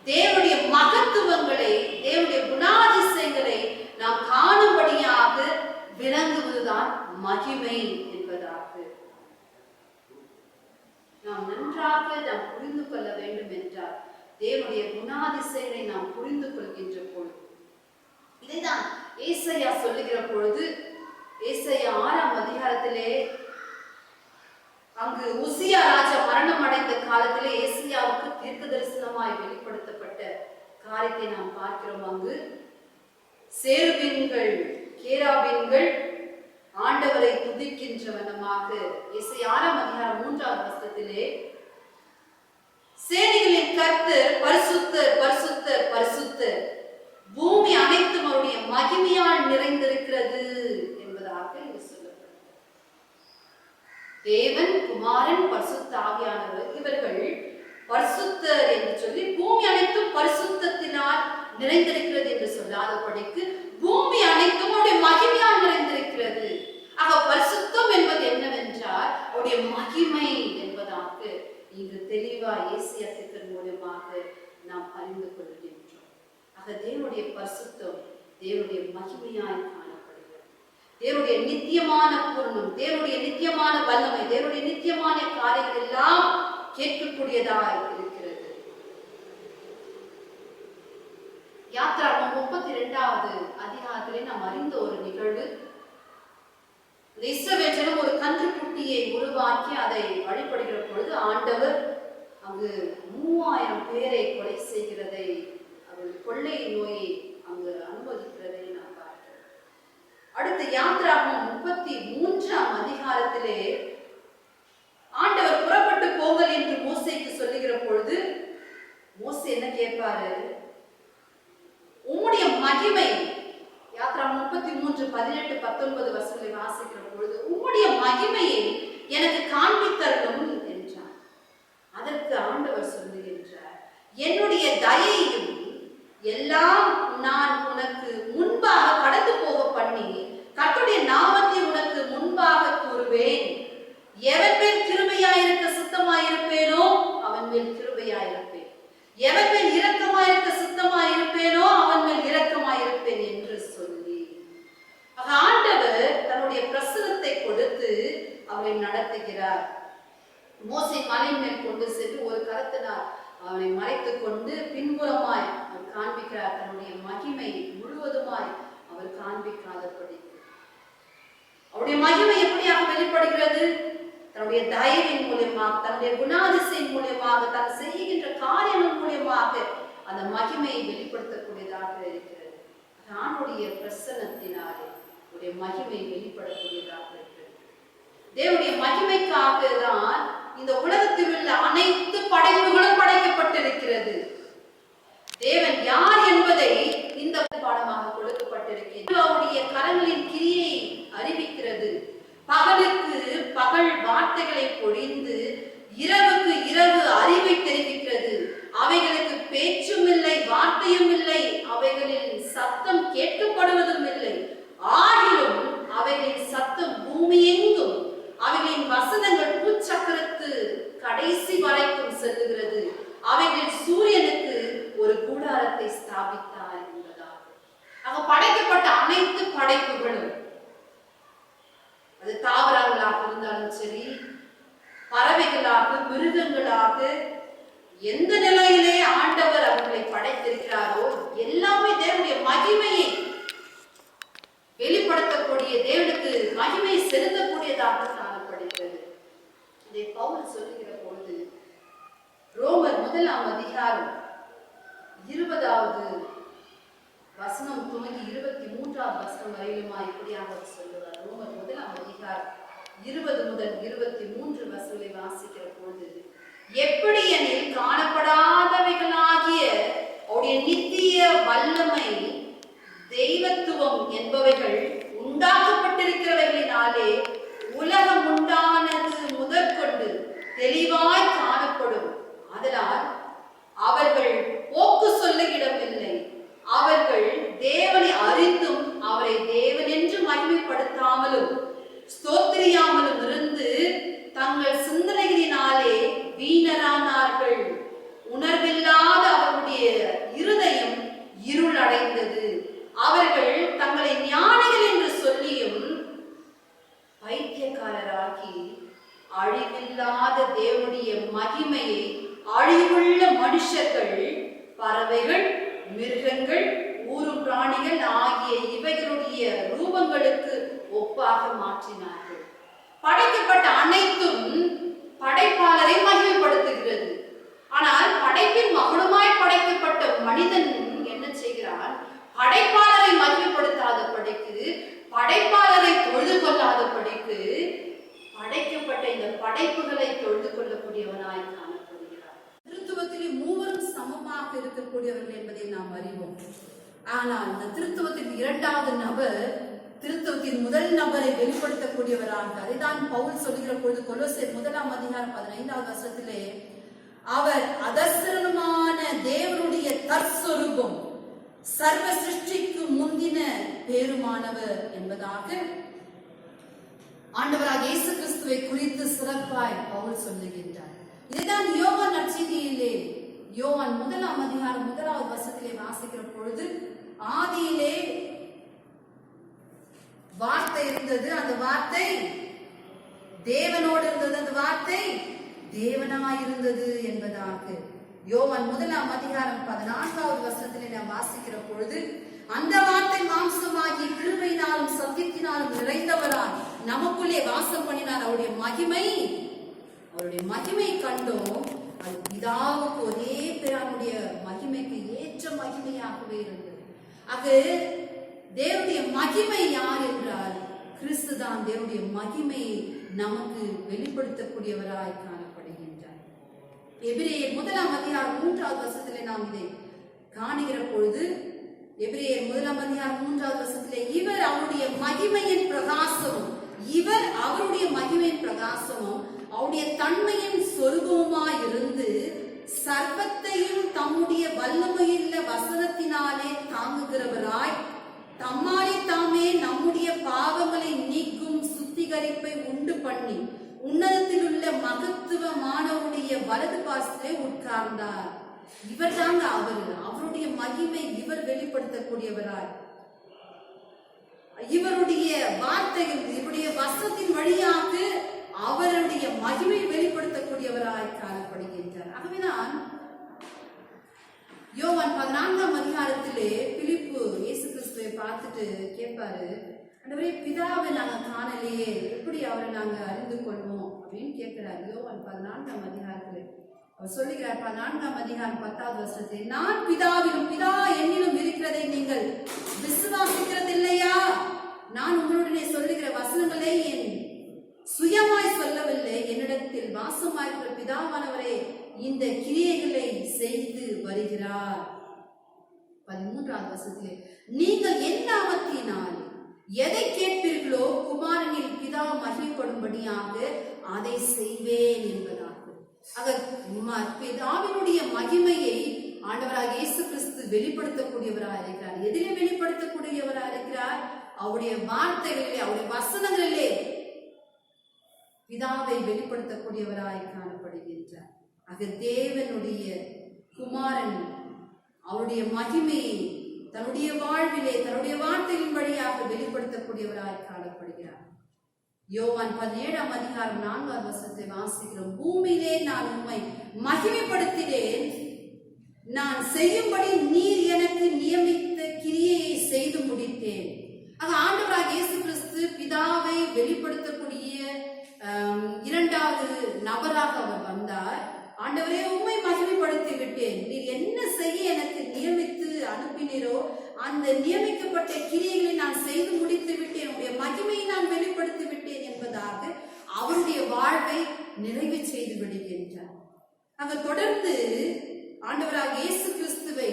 Speaker 1: தேவனுடைய மகத்துவங்களை, தேவனுடைய குணாதிசயங்களை நாம் காணும்படியாக விளங்குவதுதான் மகிமை என்பதாக நாம் நன்றாக நாம் புரிந்து கொள்ள வேண்டும் என்றால், தேவனுடைய குணாதிசயங்களை நாம் புரிந்து கொள்கின்ற பொழுது, இதைதான் ஏசாயா சொல்லுகிற பொழுது, ஏசாயா 6ஆம் அதிகாரத்திலே அங்கு உசியா ராஜா மரணம் அடைந்த காலத்திலே ஏசாயாவுக்கு தீர்க்க தரிசனமாய் வெளிப்படுத்தப்பட்ட காரியத்தை நாம் பார்க்கிறோம். அங்கு சேருபீன்கள், கேராபீன்கள் ஆண்டவரை துதிக்கின்ற வண்ணமாக ஏசாயா 6ஆம் அதிகாரம் 3ஆம் வசனத்திலே, சேனைகளின் கர்த்தர் பரிசுத்தர் பரிசுத்தர் பரிசுத்தர், பூமி அனைத்தும் அவருடைய மகிமையால் நிறைந்திருக்கிறது என்பதாக இங்கு சொல்லப்படுகிறது. தேவன், குமாரன், பரிசுத்த ஆவியானவர் இவர்கள் பரிசுத்தர் என்று சொல்லி, பூமி அனைத்தும் பரிசுத்தத்தினால் நிறைந்திருக்கிறது என்று சொல்லாதபடிக்கு பூமி அனைத்தும் அவருடைய மகிமையால் நிறைந்திருக்கிறது. ஆக பரிசுத்தம் என்பது என்னவென்றால் அவருடைய மகிமை என்பதாக இங்கு தெளிவாக ஏசாயா தீர்க்கதரிசி மூலமாக நாம் அறிந்து கொள்கின்றோம். ஆக தேவனுடைய பரிசுத்தம் தேவனுடைய மகிமையாய் காணப்படுகிறது. தேவனுடைய நித்தியமான பூர்ணம், தேவனுடைய நித்தியமான வல்லமை, தேவனுடைய நித்தியமான காரியங்கள் எல்லாம் கேட்கக்கூடியதாய் இருக்கிறது. யாத்ராகமம் 32வது அதிகாரத்திலே நாம் அறிந்த ஒரு நிகழ்வு, இஸ்ரவேலர்கள் ஒரு கன்றுக்குட்டியை உருவாக்கி அதை வழிபடுகிற பொழுது ஆண்டவர் அங்கு 3000 பேரை கொலை செய்கிறதை, அவர் கொள்ளை நோயை அங்கு அனுமதிக்கிறதை நாம் பார்க்கிறோம். அடுத்து யாத்ராகமம் 33ஆம் அதிகாரத்திலே ஆண்டவர் புறப்பட்டு போங்கள் என்று மோசேக்கு சொல்லுகிற பொழுது மோசே என்ன கேட்பாரு? உம்முடைய மகிமை, யாத்ராகமம் 33:18-19 வசனங்களை வாசிக்கிற பொழுது, உம்முடைய மகிமையை எனக்கு காண்பித்தருளும் என்றார். அதற்கு ஆண்டவர் சொல்லுகின்றார், என்னுடைய தயையும் எல்லாம் நான் உனக்கு முன்பாக கடந்து போக பண்ணி கர்த்தருடைய நாமத்தை உனக்கு முன்பாக கூறுவேன். எவன் மேல் கிருபையாயிருக்க சித்தமாயிருப்பேனோ அவன் மேல் கிருபையாயிருப்பேன், எவன் மேல் இரக்கமாயிருக்க சித்தமாயிருப்பேனோ அவன் மேல் இரக்கமாயிருப்பேன் என்று சொல்லி ஆண்டவர் தன்னுடைய பிரசனத்தை கொடுத்து அவரை நடத்துகிறார். மோசே மலையின் மேல் கொண்டு சென்று ஒரு கரத்தினால் அவனை மறைத்துக் கொண்டு பின்புறமாய் அவர் காண்பிக்கிறார். தன்னுடைய மகிமை முழுவதுமாய் அவர் காண்பிக்காதபடி அவருடைய மகிமை எப்படியாக வெளிப்படுகிறது? தன்னுடைய தயவின் மூலமாக, தன்னுடைய குணாதிசையின் மூலமாக, தான் செய்கின்ற காரியங்கள் மூலமாக அந்த மகிமையை வெளிப்படுத்தக்கூடியதாக இருக்கிறது. ஆண்டுடைய பிரசன்னத்தினாலே உடைய மகிமை வெளிப்படக்கூடியதாக இருக்கிறது. தேவனுடைய மகிமைக்காக தான் இந்த உலகத்தில் உள்ள அனைத்து படைப்புகளும் படைக்கப்பட்டிருக்கிறது. தேவன் யார் என்பதை இந்த பாடமாக கொடுக்கப்பட்டிருக்கிறது. அவருடைய கரங்களின் கிரியை அறிவிக்கிறது. பகலுக்கு பகல் வார்த்தைகளை பொழிந்து இரவுக்கு இரவு அறிவை தெரிவிக்கிறது. அவைகளுக்கு பேச்சும் இல்லை, வார்த்தையும் இல்லை, அவைகளின் சத்தம் கேட்கப்படுவதும் இல்லை. ஆகிலும் அவைகளின் சத்தம் பூமி எங்கும், அவைகளின் வசனங்கள் பூச்சக்கரத்து கடைசி வரைக்கும் செல்லுகிறது. அவைகளில் சூரியனுக்கு ஒரு கூடாரத்தை ஸ்தாபித்தார் என்பதாக. ஆக படைக்கப்பட்ட அனைத்து படைப்புகளும், அது தாவரங்களாக இருந்தாலும் சரி, பறவைகளாக, மிருகங்களாக, எந்த நிலையிலே ஆண்டவர் அவர்களை படைத்திருக்கிறாரோ எல்லாமே தேவனுடைய மகிமையை வெளிப்படுத்தக்கூடிய, தேவனுக்கு மகிமையை செலுத்தக்கூடியதாக காணப்படுகிறது. இதை பவுல் சொல்லுகிற பொழுது ரோமர் 1ஆம் அதிகாரம் 20வது வசனம் துவங்கி 23ஆம் வசனம் வரையிலுமா இப்படியாக சொல்லுவார். ரோமர் 1ஆம் அதிகாரம் 20 முதல் 23 வசனங்களை வாசிக்கிற பொழுது, எப்படி எனில் காணப்படாதவைகளாகிய அவருடைய நித்திய வல்லமை, தெய்வத்துவம் என்பவைகள் உண்டாக்கப்பட்டிருக்கிறவைகளினாலே உலகம் உண்டானது முதற்கொண்டு தெளிவாய் காணப்படும். ஆதலால் அவர்கள் போக்கு சொல்ல இடமில்லை. அவர்கள் தேவனை அறிந்தும் அவரை தேவன் என்று மகிமைப்படுத்தாமலும் ஸ்தோத்திரியாமலும் இருந்து தங்கள் சிந்தனைகளினாலே வீணரானார்கள். உணர்வில்லாத அவருடைய இருதயம் இருள் அடைந்தது. அவர்கள் தங்களை ஞானிகள் என்று சொல்லியும் பைத்தியக்காரராகி அழிவில்லாத தேவனுடைய மகிமையை அழிவுள்ள மனுஷர்கள், பறவைகள், மிருகங்கள், ஊரும் பிராணிகள் ஆகிய இவைகளுடைய ரூபங்களுக்கு ஒப்பாக மாற்றினார்கள். படைக்கப்பட்ட அனைத்தும் படைப்பாளரை மகிமைப்படுத்துகிறது. ஆனால் படைப்பின் மகுடமாய் படைக்கப்பட்ட மனிதன் என்ன செய்கிறான்? படைப்பாளரை மகிமைப்படுத்தாத படிக்கு, படைப்பாளரை தொழுது கொள்ளாத படிக்கு, படைக்கப்பட்ட இந்த படைப்புகளை தொழுது கொள்ளக்கூடியவனாய் காணப்படுகிறார். திருத்துவத்திலே மூவரும் சமமாக இருக்கக்கூடியவர்கள் என்பதை நாம் அறிவோம். ஆனால் இந்த திருத்துவத்தின் இரண்டாவது நபர் திருத்துவத்தின் முதல் நபரை வெளிப்படுத்தக்கூடியவராக, அதைதான் பவுல் சொல்லுகிற பொழுது கொலோசியர் 1:15 வசனத்திலே, அவர் அதர்சனமான தேவனுடைய தற்சொரூபம், சர்வ சிருஷ்டிக்கு முந்தின பேருமானவர் என்பதாக ஆண்டவராக இயேசு கிறிஸ்துவை குறித்து சிறப்பாய் பவுல் சொல்லுகின்றார். இதுதான் யோவான் நற்செய்தியிலே யோவான் 1:1 வசனத்திலே வாசிக்கிற பொழுது, ஆதியிலே வார்த்தை இருந்தது, அந்த வார்த்தை தேவனோடு இருந்தது, அந்த வார்த்தை தேவனாயிருந்தது என்பதாக யோவான் 1:14 வசனத்திலே நாம் வாசிக்கிற பொழுது, அந்த வார்த்தை மாம்சமாகி கிருபையினாலும் சத்தியத்தினாலும் நிறைந்தவராய் நமக்குள்ளே வாசம் பண்ணினார். அவருடைய மகிமை கண்டோம். அது பிதாவுக்கு ஒரே பிதாவுடைய மகிமைக்கு ஏற்ற மகிமையாகவே இருந்தது. அது தேவனுடைய மகிமை யார் என்றால் கிறிஸ்து தான் தேவனுடைய மகிமையை நமக்கு வெளிப்படுத்தக்கூடியவராய் காணப்படுகின்றார். எபிரேயர் 1:3 வசனத்திலே நாம் இதை காணுகிற பொழுது, எபிரேயர் 1:3 இவர் அவருடைய மகிமையின் பிரகாசமும், அவருடைய தன்மையின் சொரூபமாய் இருந்து சர்வத்தையும் தம்முடைய வல்லமையுள்ள வசனத்தினாலே தாங்குகிறவராய், தம்மாலே தாமே நம்முடைய பாவங்களை நீக்கும் சுத்திகரிப்பை உண்டு பண்ணி உன்னதத்தில் உள்ள மகத்துவமானவருடைய வலது பாசத்திலே உட்கார்ந்தார். இவர் தாங்க அவருடைய மகிமை இவர் வெளிப்படுத்தக்கூடியவராய், இவருடைய வார்த்தைகள், இவருடைய வசனத்தின் வழியாக அவருடைய மகிமை வெளிப்படுத்தக்கூடியவராய் காணப்படுகின்றார். ஆகவேதான் யோவான் 14 பிலிப்பு இயேசு கிறிஸ்துவை பார்த்துட்டு கேட்பாரு, ஆண்டவரே, பிதாவை நாங்க காணலையே, எப்படி அவரை நாங்க அறிந்து கொள்வோம் அப்படின்னு கேட்கிறார். யோவான் 14 அவர் சொல்லுகிறார், 14 வசனத்தை, நான் பிதாவிலும் பிதா என்னிலும் இருக்கிறதை நீங்கள் விசுவாசிக்கிறது இல்லையா? நான் உங்களுடனே சொல்லுகிற வசனங்களை என் சுயமாய் சொல்லவில்லை, என்னிடத்தில் வாசமாயிருக்கிற பிதாவானவரே இந்த கிரியைகளை செய்து வருகிறார். 13 வசனத்திலே, நீங்கள் என் நாமத்தினால் எதை கேட்பீர்களோ குமாரனில் பிதா மகிமைப்படும்படியாக அதை செய்வேன் என்பதாக. பிதாவினுடைய மகிமையை ஆண்டவராக இயேசு கிறிஸ்து வெளிப்படுத்தக்கூடியவராக இருக்கிறார். எதிலே வெளிப்படுத்தக்கூடியவராக இருக்கிறார்? அவருடைய வார்த்தைகளிலே, அவருடைய வசனங்களிலே பிதாவை வெளிப்படுத்தக்கூடியவராய் காணப்படுகின்றார். ஆக தேவனுடைய குமாரன் அவருடைய மகிமையை தன்னுடைய வாழ்விலே தன்னுடைய வார்த்தையின் வழியாக வெளிப்படுத்தக்கூடியவராய் காணப்படுகிறார். யோவான் 17:4 வசனத்தை வாசிக்கிறோம். பூமியிலே நான் உம்மை மகிமைப்படுத்தினேன், நான் செய்யும்படி நீர் எனக்கு நியமித்த கிரியையை செய்து முடித்தேன். ஆக ஆண்டவராக இயேசு கிறிஸ்து பிதாவை வெளிப்படுத்தக்கூடிய இரண்டாவது நபராக அவர் வந்தார். ஆண்டவரே, உம்மை மகிமைப்படுத்தி விட்டேன், நீர் என்ன செய்ய எனக்கு நியமித்து அனுப்பினீரோ அந்த நியமிக்கப்பட்ட கிரியைகளை நான் செய்து முடித்து விட்டேன், உடைய மகிமையை நான் வெளிப்படுத்தி விட்டேன் என்பதாக ஆக தொடர்ந்து ஆண்டவராக இயேசு கிறிஸ்துவை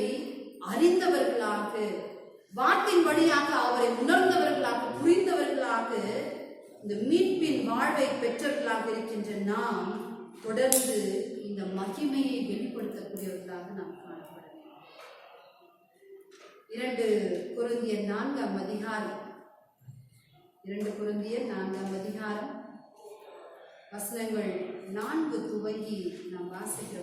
Speaker 1: அறிந்தவர்களாக, வார்த்தையின் வழியாக அவரை உணர்ந்தவர்களாக, புரிந்தவர்களாக, இந்த மீட்பின் வாழ்வை பெற்றவர்களாக இருக்கின்ற நாம் தொடர்ந்து இந்த மகிமையை வெளிப்படுத்தக்கூடியவர்களாக நாம் காணப்பட வேண்டும். 2 கொரிந்தியர் 4ஆம் அதிகாரம், 2 கொரிந்தியர் 4ஆம் அதிகாரம் வசனங்கள் 4 துவங்கி நாம் வாசிக்கிற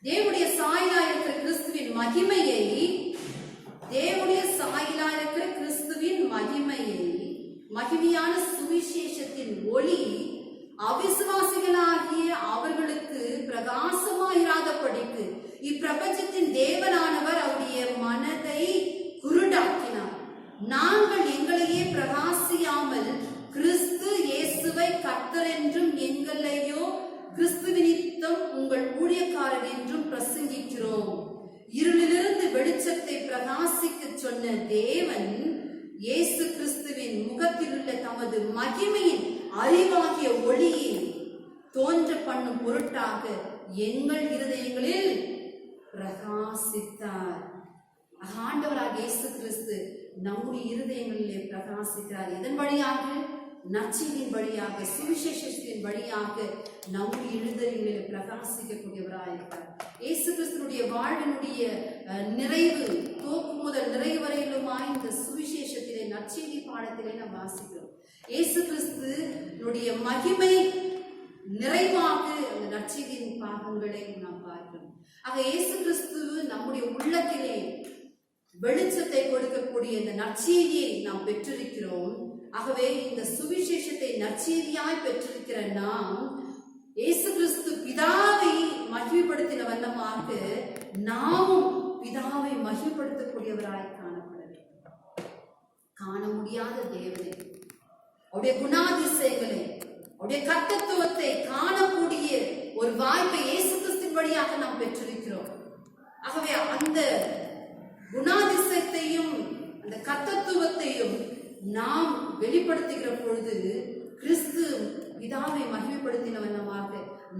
Speaker 1: தேவனுடைய சாயலா இருக்கிற கிறிஸ்துவின் மகிமையை, தேவனுடைய சாயலா இருக்கிற கிறிஸ்துவின் மகிமையை, மகிமையான சுவிசேஷத்தின் ஒளி அவிசுவாசிகளாகிய அவர்களுக்கு பிரகாசமாயிராதபடிக்கு இப்பிரபஞ்சத்தின் தேவனானவர் அவருடைய மனதை குருடாக்கினார். நாங்கள் எங்களையே பிரகாசியாமல் கிறிஸ்து இயேசுவை கர்த்தர் என்றும் எங்களையோ கிறிஸ்துவினித்தம் உங்கள் ஊழியக்காரர் என்றும் பிரசங்கிக்கிறோம். இருளிலிருந்து வெளிச்சத்தை பிரகாசிக்க சொன்ன தேவன் இயேசு கிறிஸ்துவின் முகத்தில் உள்ள தமது மகிமையின் அறிவாகிய ஒளியை தோன்ற பண்ணும் பொருட்டாக எங்கள் இருதயங்களில் பிரகாசித்தார். ஆண்டவராக இயேசு கிறிஸ்து நம்முடைய இருதயங்களிலே பிரகாசிக்கிறார். இதன் வழியாக, நற்செய்தியின் வழியாக, சுவிசேஷத்தின் வழியாக நம்முடைய இருதயங்களிலே பிரகாசிக்கக்கூடியவராக இருக்கிறார். இயேசு கிறிஸ்துனுடைய வாழ்வினுடைய நிறைவு, தோக்கு முதல் நிறைவு வரையிலுமாய் இந்த சுவிசேஷத்திலே, நற்செய்தி பாடத்திலே நாம் வாசிக்கிறோம். இயேசு கிறிஸ்துனுடைய மகிமை நிறைவாக அந்த நற்செய்தியின் பாகங்களை நாம் பார்க்கிறோம். ஆக இயேசு கிறிஸ்து நம்முடைய உள்ளத்திலே வெளிச்சத்தை கொடுக்கக்கூடிய இந்த நற்செய்தியை நாம் பெற்றிருக்கிறோம். ஆகவே இந்த சுவிசேஷத்தை நற்செய்தியாய் பெற்றிருக்கிற நாம் இயேசு கிறிஸ்து பிதாவை மகிமைப்படுத்தின வண்ணமாக நாமும் பிதாவை மகிமைப்படுத்தக்கூடியவராய் காணப்பட வேண்டும். காண முடியாத தேவனை, அவருடைய குணாதிசயங்களை, அவருடைய கர்த்தத்துவத்தை காணக்கூடிய ஒரு வாய்ப்பை இயேசு கிறிஸ்துவின் வழியாக நாம் பெற்றிருக்கிறோம். ஆகவே அந்த குணாதிசயத்தையும் அந்த கர்த்தத்துவத்தையும் நாம் வெளிப்படுத்துகிற பொழுது கிறிஸ்து பிதாவை மகிமைப்படுத்தின வண்ணமாக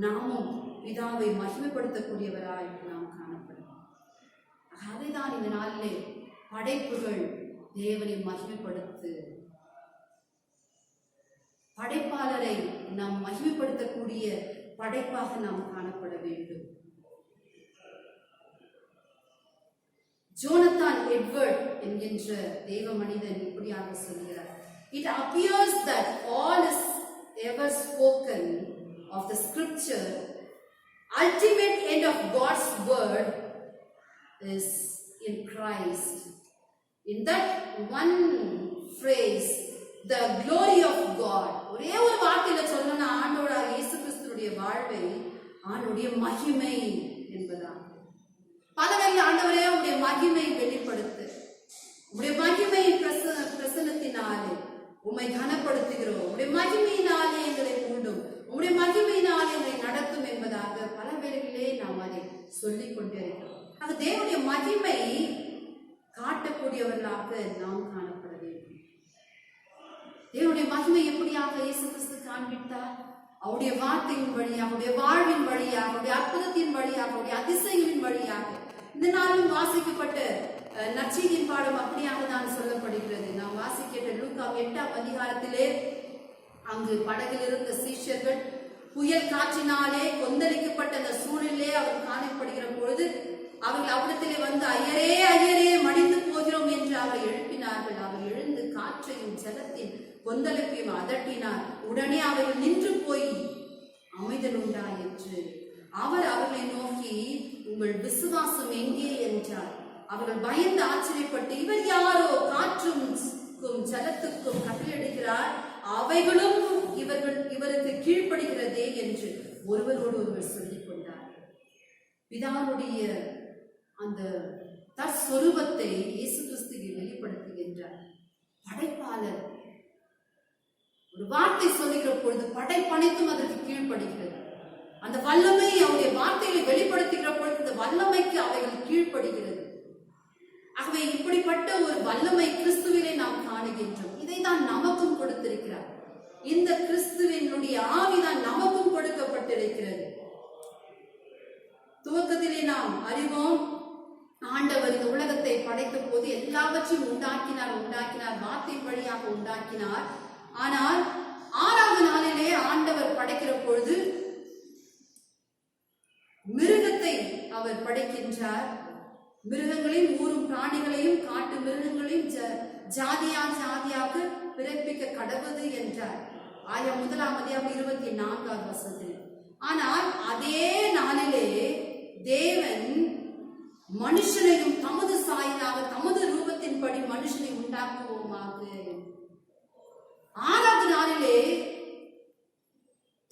Speaker 1: நாமும் பிதாவை மகிமைப்படுத்தக்கூடியவராய் நாம் காணப்படும். அதைதான் இந்த நாளிலே படைப்புகள் தேவனை மகிமைப்படுத்து, படைப்பாளரை நாம் மகிமைப்படுத்தக்கூடிய படைப்பாக நாம் காணப்பட வேண்டும். ஜோனத்தான் எட்வர்ட் என்கின்ற தெய்வ மனிதன் இப்படியாக சொல்கிறார்: It appears that all is ever spoken of the scripture, ultimate end of God's word is in Christ. In that one phrase, the glory of God, ஒரே ஒரு வார்த்தையில சொல்லணும்னா ஆண்டவர இயேசு கிறிஸ்துவுடைய வாழ்வை, ஆண்டவருடைய மகிமை என்பதாக. பலவகையில் ஆண்டவரே உடைய மகிமை வெளிப்படுத்து, உடைய மகிமையின் பிரசன்னத்தினாலே உம்மை கனப்படுத்துகிறோம், உடைய மகிமையினாலே எங்களை மூண்டும், உடைய மகிமையினாலே எங்களை நடத்தும் என்பதாக பல வேளைகளிலே நாம் அதை சொல்லிக் கொண்டே இருக்கிறோம். ஆக தேவனுடைய மகிமை காட்டக்கூடியவர்களாக நாம் காணப்பட வேண்டும். தேவனுடைய மகிமை எப்படியாக இயேசு கிறிஸ்து காண்பித்தார்? அவருடைய வார்த்தையின் வழியாக, அவருடைய வாழ்வின் வழியாக, அவருடைய அற்புதத்தின் வழியாக, அவருடைய அதிசயங்களின் வழியாக. இந்த நாளும் வாசிக்கப்பட்ட நற்செய்தியின் பாடம் அப்படியாக தான் சொல்லப்படுகிறது. நாம் வாசிக்கின்ற லூக்கா 8ஆம் அதிகாரத்திலே அங்கு படகில் இருந்த சீஷர்கள் புயல் காற்றினாலே கொந்தளிக்கப்பட்ட அந்த சூழலிலே அவர் காணப்படுகிற பொழுது அவர்கள் அவ்விடத்திலே வந்து ஐயரே ஐயரே மடிந்து போகிறோம் என்று அவரை எழுப்பினார்கள். அவர் எழுந்து காற்றையும் ஜலத்தின் கொந்தளிப்பையும் அதட்டினார். உடனே அவர்கள் நின்று போய் அமைதல் உண்டாயிற்று. அவர் அவர்களை நோக்கி உங்கள் விசுவாசம் எங்கே என்றார். அவர்கள் பயந்து ஆச்சரியப்பட்டு இவர் யாரோ காற்றுக்கும் ஜலத்துக்கும் கட்டளையிடுகிறார், அவைகளும் இவருக்கு கீழ்ப்படுகிறதே என்று ஒருவரோடு ஒருவர் சொல்லிக் கொண்டார்கள். பிதாவுடைய அந்த தற்சொரூபத்தை இயேசு கிறிஸ்துவை வெளிப்படுத்துகின்றார். படைப்பாளர் ஒரு வார்த்தை சொல்லுகிற பொழுது படைப்பனைத்தும் அதற்கு கீழ்ப்படுகிறது. அந்த வல்லமை அவருடைய வார்த்தைகளை வெளிப்படுத்துகிற பொழுது இந்த வல்லமைக்கு அவைகள் கீழ்ப்படுகிறது. ஆகவே இப்படிப்பட்ட ஒரு வல்லமை கிறிஸ்துவிலே நாம் காணுகின்றோம். இதை தான் நமக்கும் கொடுத்திருக்கிறார். இந்த கிறிஸ்துவினுடைய ஆவிதான் நமக்கும் கொடுக்கப்பட்டிருக்கிறது. துவக்கத்திலே நாம் அறிவோம், ஆண்டவர் இந்த உலகத்தை படைத்த போது எல்லாவற்றையும் உண்டாக்கினார், வார்த்தையின் வழியாக உண்டாக்கினார். ஆனால் 6வது நாளிலே ஆண்டவர் படைக்கிற பொழுது மிருகத்தை அவர் படைக்கின்றார். மிருகங்களையும் ஊரும் பிராணிகளையும் காட்டு மிருகங்களையும் ஜாதியாக பிறப்பிக்க கடவுது என்றார். 1 வசனத்தில். ஆனால் அதே நாளிலே தேவன் மனுஷனையும் தமது சாயலாக தமது ரூபத்தின்படி மனுஷனை உண்டாக்குவோமாக. 6வது நாளிலே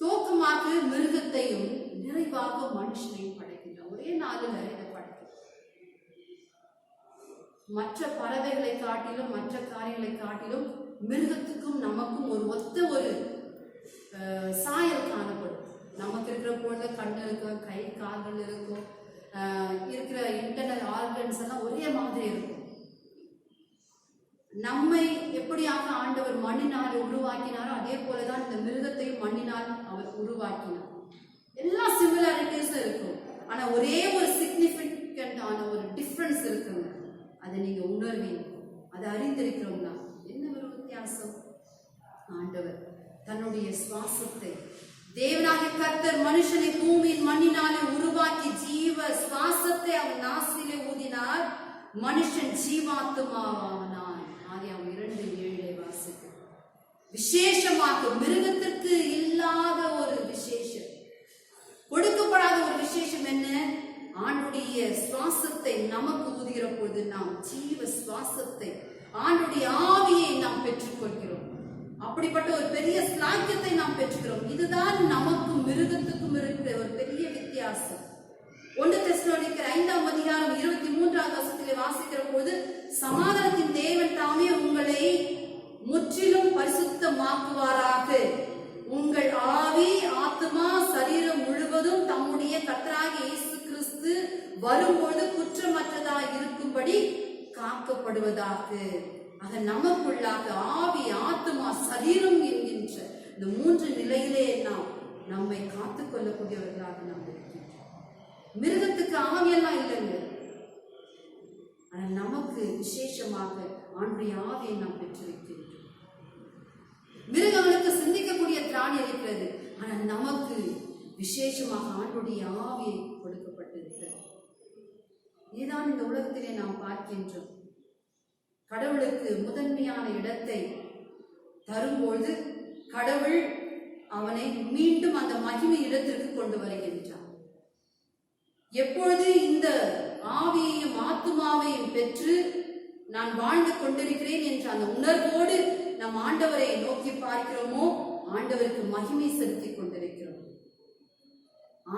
Speaker 1: தோக்கமாக மிருகத்தையும் நிறைவாக மனுஷனையும் படைக்கின்றார். ஒரே நாளில் இதை படைக்கிறார். மற்ற பறவைகளை காட்டிலும் மற்ற காரியங்களை காட்டிலும் மிருகத்துக்கும் நமக்கும் ஒரு ஒத்த ஒரு சாயல் காணப்படும். நமக்கு இருக்கிற பொழுது கண்ணு இருக்கும், கை கால்கள் இருக்கும், இருக்கிற இன்டர்னல் ஆர்கன்ஸ் எல்லாம் ஒரே மாதிரி இருக்கும். நம்மை எப்படியாக ஆண்டவர் மண்ணினால் உருவாக்கினாரோ அதே போலதான் இந்த மிருகத்தையும் மண்ணினால் அவர் உருவாக்கினார். எல்லா சிமிலாரிட்டிஸும் இருக்கும். ஆனா ஒரே ஒரு சிக்னிபிகண்டான ஒரு டிஃபரன்ஸ் இருக்குங்க. அதை நீங்க உணர்வீங்க, அதை அறிந்திருக்கிறோம்னா என்ன ஒரு வித்தியாசம். ஆண்டவர் தன்னுடைய சுவாசத்தை, தேவனாகிய கர்த்தர் மனுஷனை பூமியின் மண்ணினாலே உருவாக்கி ஜீவ சுவாசத்தை அவன் நாசிலே ஊதினார், மனுஷன் ஜீவாத்மாவானான். 2:7 வாசிக்க. விசேஷமாக மிருகத்திற்கு இல்லாத ஒரு விசேஷம், கொடுக்கப்படாத ஒரு விசேஷம் என்ன? ஆண்டுடைய சுவாசத்தை நமக்கு ஊதுகிற பொழுது நாம் ஜீவ சுவாசத்தை, ஆண்டுடைய ஆவியை நாம் பெற்றுக்கொள்கிறோம். அப்படிப்பட்ட ஒரு பெரிய ஸ்லாக்கியத்தை நாம் பெற்றுக்கிறோம். இதுதான் நமக்கும் மிருகத்துக்கும் இருக்கிற ஒரு பெரிய வித்தியாசம். 1 தெசலோனிக்கர் 5:23 வசனத்திலே வாசிக்கிற போது, சமாதானத்தின் தேவன் தாமே உங்களை முற்றிலும் பரிசுத்தமாக்குவாராக, உங்கள் ஆவி ஆத்துமா சரீரம் முழுவதும் தம்முடைய கர்த்தராகிய இயேசு கிறிஸ்து வரும்போது குற்றமற்றதாய் இருக்கும்படி காக்கப்படுவதாக. ஆக நமக்குள்ளாக ஆவி ஆத்துமா சரீரம் என்கின்ற இந்த 3 நிலையிலே நாம் நம்மை காத்துக் கொள்ளக்கூடியவர்களாக நாம் இருக்கின்றோம். மிருகத்துக்கு ஆவியெல்லாம் இல்லைங்க. ஆனால் நமக்கு விசேஷமாக ஆண்டுடைய ஆவியை நாம் பெற்றிருக்கின்றோம். மிருகங்களுக்கு சிந்திக்கக்கூடிய திராணி இருக்கிறது, ஆனால் நமக்கு விசேஷமாக ஆண்டுடைய ஆவியை கொடுக்கப்பட்டிருக்கிறது. இதுதான் இந்த உலகத்திலே நாம் பார்க்கின்றோம். கடவுளுக்கு முதன்மையான இடத்தை தரும்பொழுது கடவுள் அவனை மீண்டும் அந்த மகிமை இடத்திற்கு கொண்டு வருகின்றான். எப்பொழுது இந்த ஆவியையும் ஆத்துமாவையும் பெற்று நான் வாழ்ந்து கொண்டிருக்கிறேன் என்ற அந்த உணர்வோடு நம் ஆண்டவரை நோக்கி பார்க்கிறோமோ, ஆண்டவருக்கு மகிமை செலுத்திக் கொண்டிருக்கிறோம்.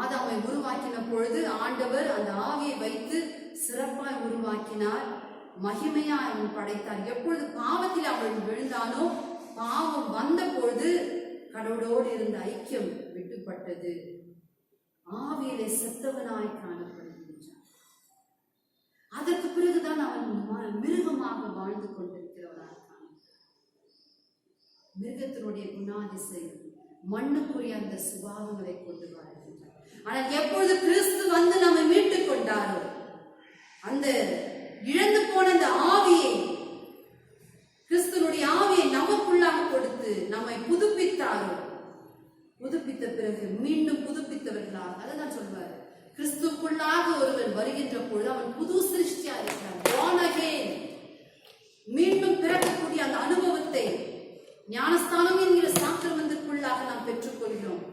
Speaker 1: ஆதாமை உருவாக்கின பொழுது ஆண்டவர் அந்த ஆவியை வைத்து சிறப்பாய் உருவாக்கினார், மகிமையா அவன் படைத்தார். எப்பொழுது பாவத்தில் அவன் விழுந்தானோ, பாவம் வந்த பொழுது கடவுளோடு இருந்த ஐக்கியம் விட்டுப்பட்டது. ஆவியிலே செத்தவனாய் காணப்படுகின்றான். அதற்கு பிறகுதான் அவன் மிருகமாக வாழ்ந்து கொண்டிருக்கிறவனாக மிருகத்தினுடைய குணாதிசயம் மண்ணுக்குரிய அந்த சுபாவங்களை கொண்டு வாழ்கின்றார். ஆனால் எப்பொழுது கிறிஸ்து வந்து நம்மை மீட்டுக் கொண்டாரோ, அந்த இழந்து போன அந்த ஆவியை, கிறிஸ்துனுடைய ஆவியை நமக்குள்ளாக கொடுத்து நம்மை புதுப்பித்தாரோ, புதுப்பித்த பிறகு மீண்டும் புதுப்பித்தவர்களாக, அதான் சொல்வார், கிறிஸ்துக்குள்ளாக ஒருவன் வருகின்ற பொழுது அவன் புது சிருஷ்டியா இருக்கிறான். born again, மீண்டும் பிறக்கக்கூடிய அந்த அனுபவத்தை ஞானஸ்தானம் என்கிற சாக்கிரமத்திற்குள்ளாக நாம் பெற்றுக்கொள்கிறோம்.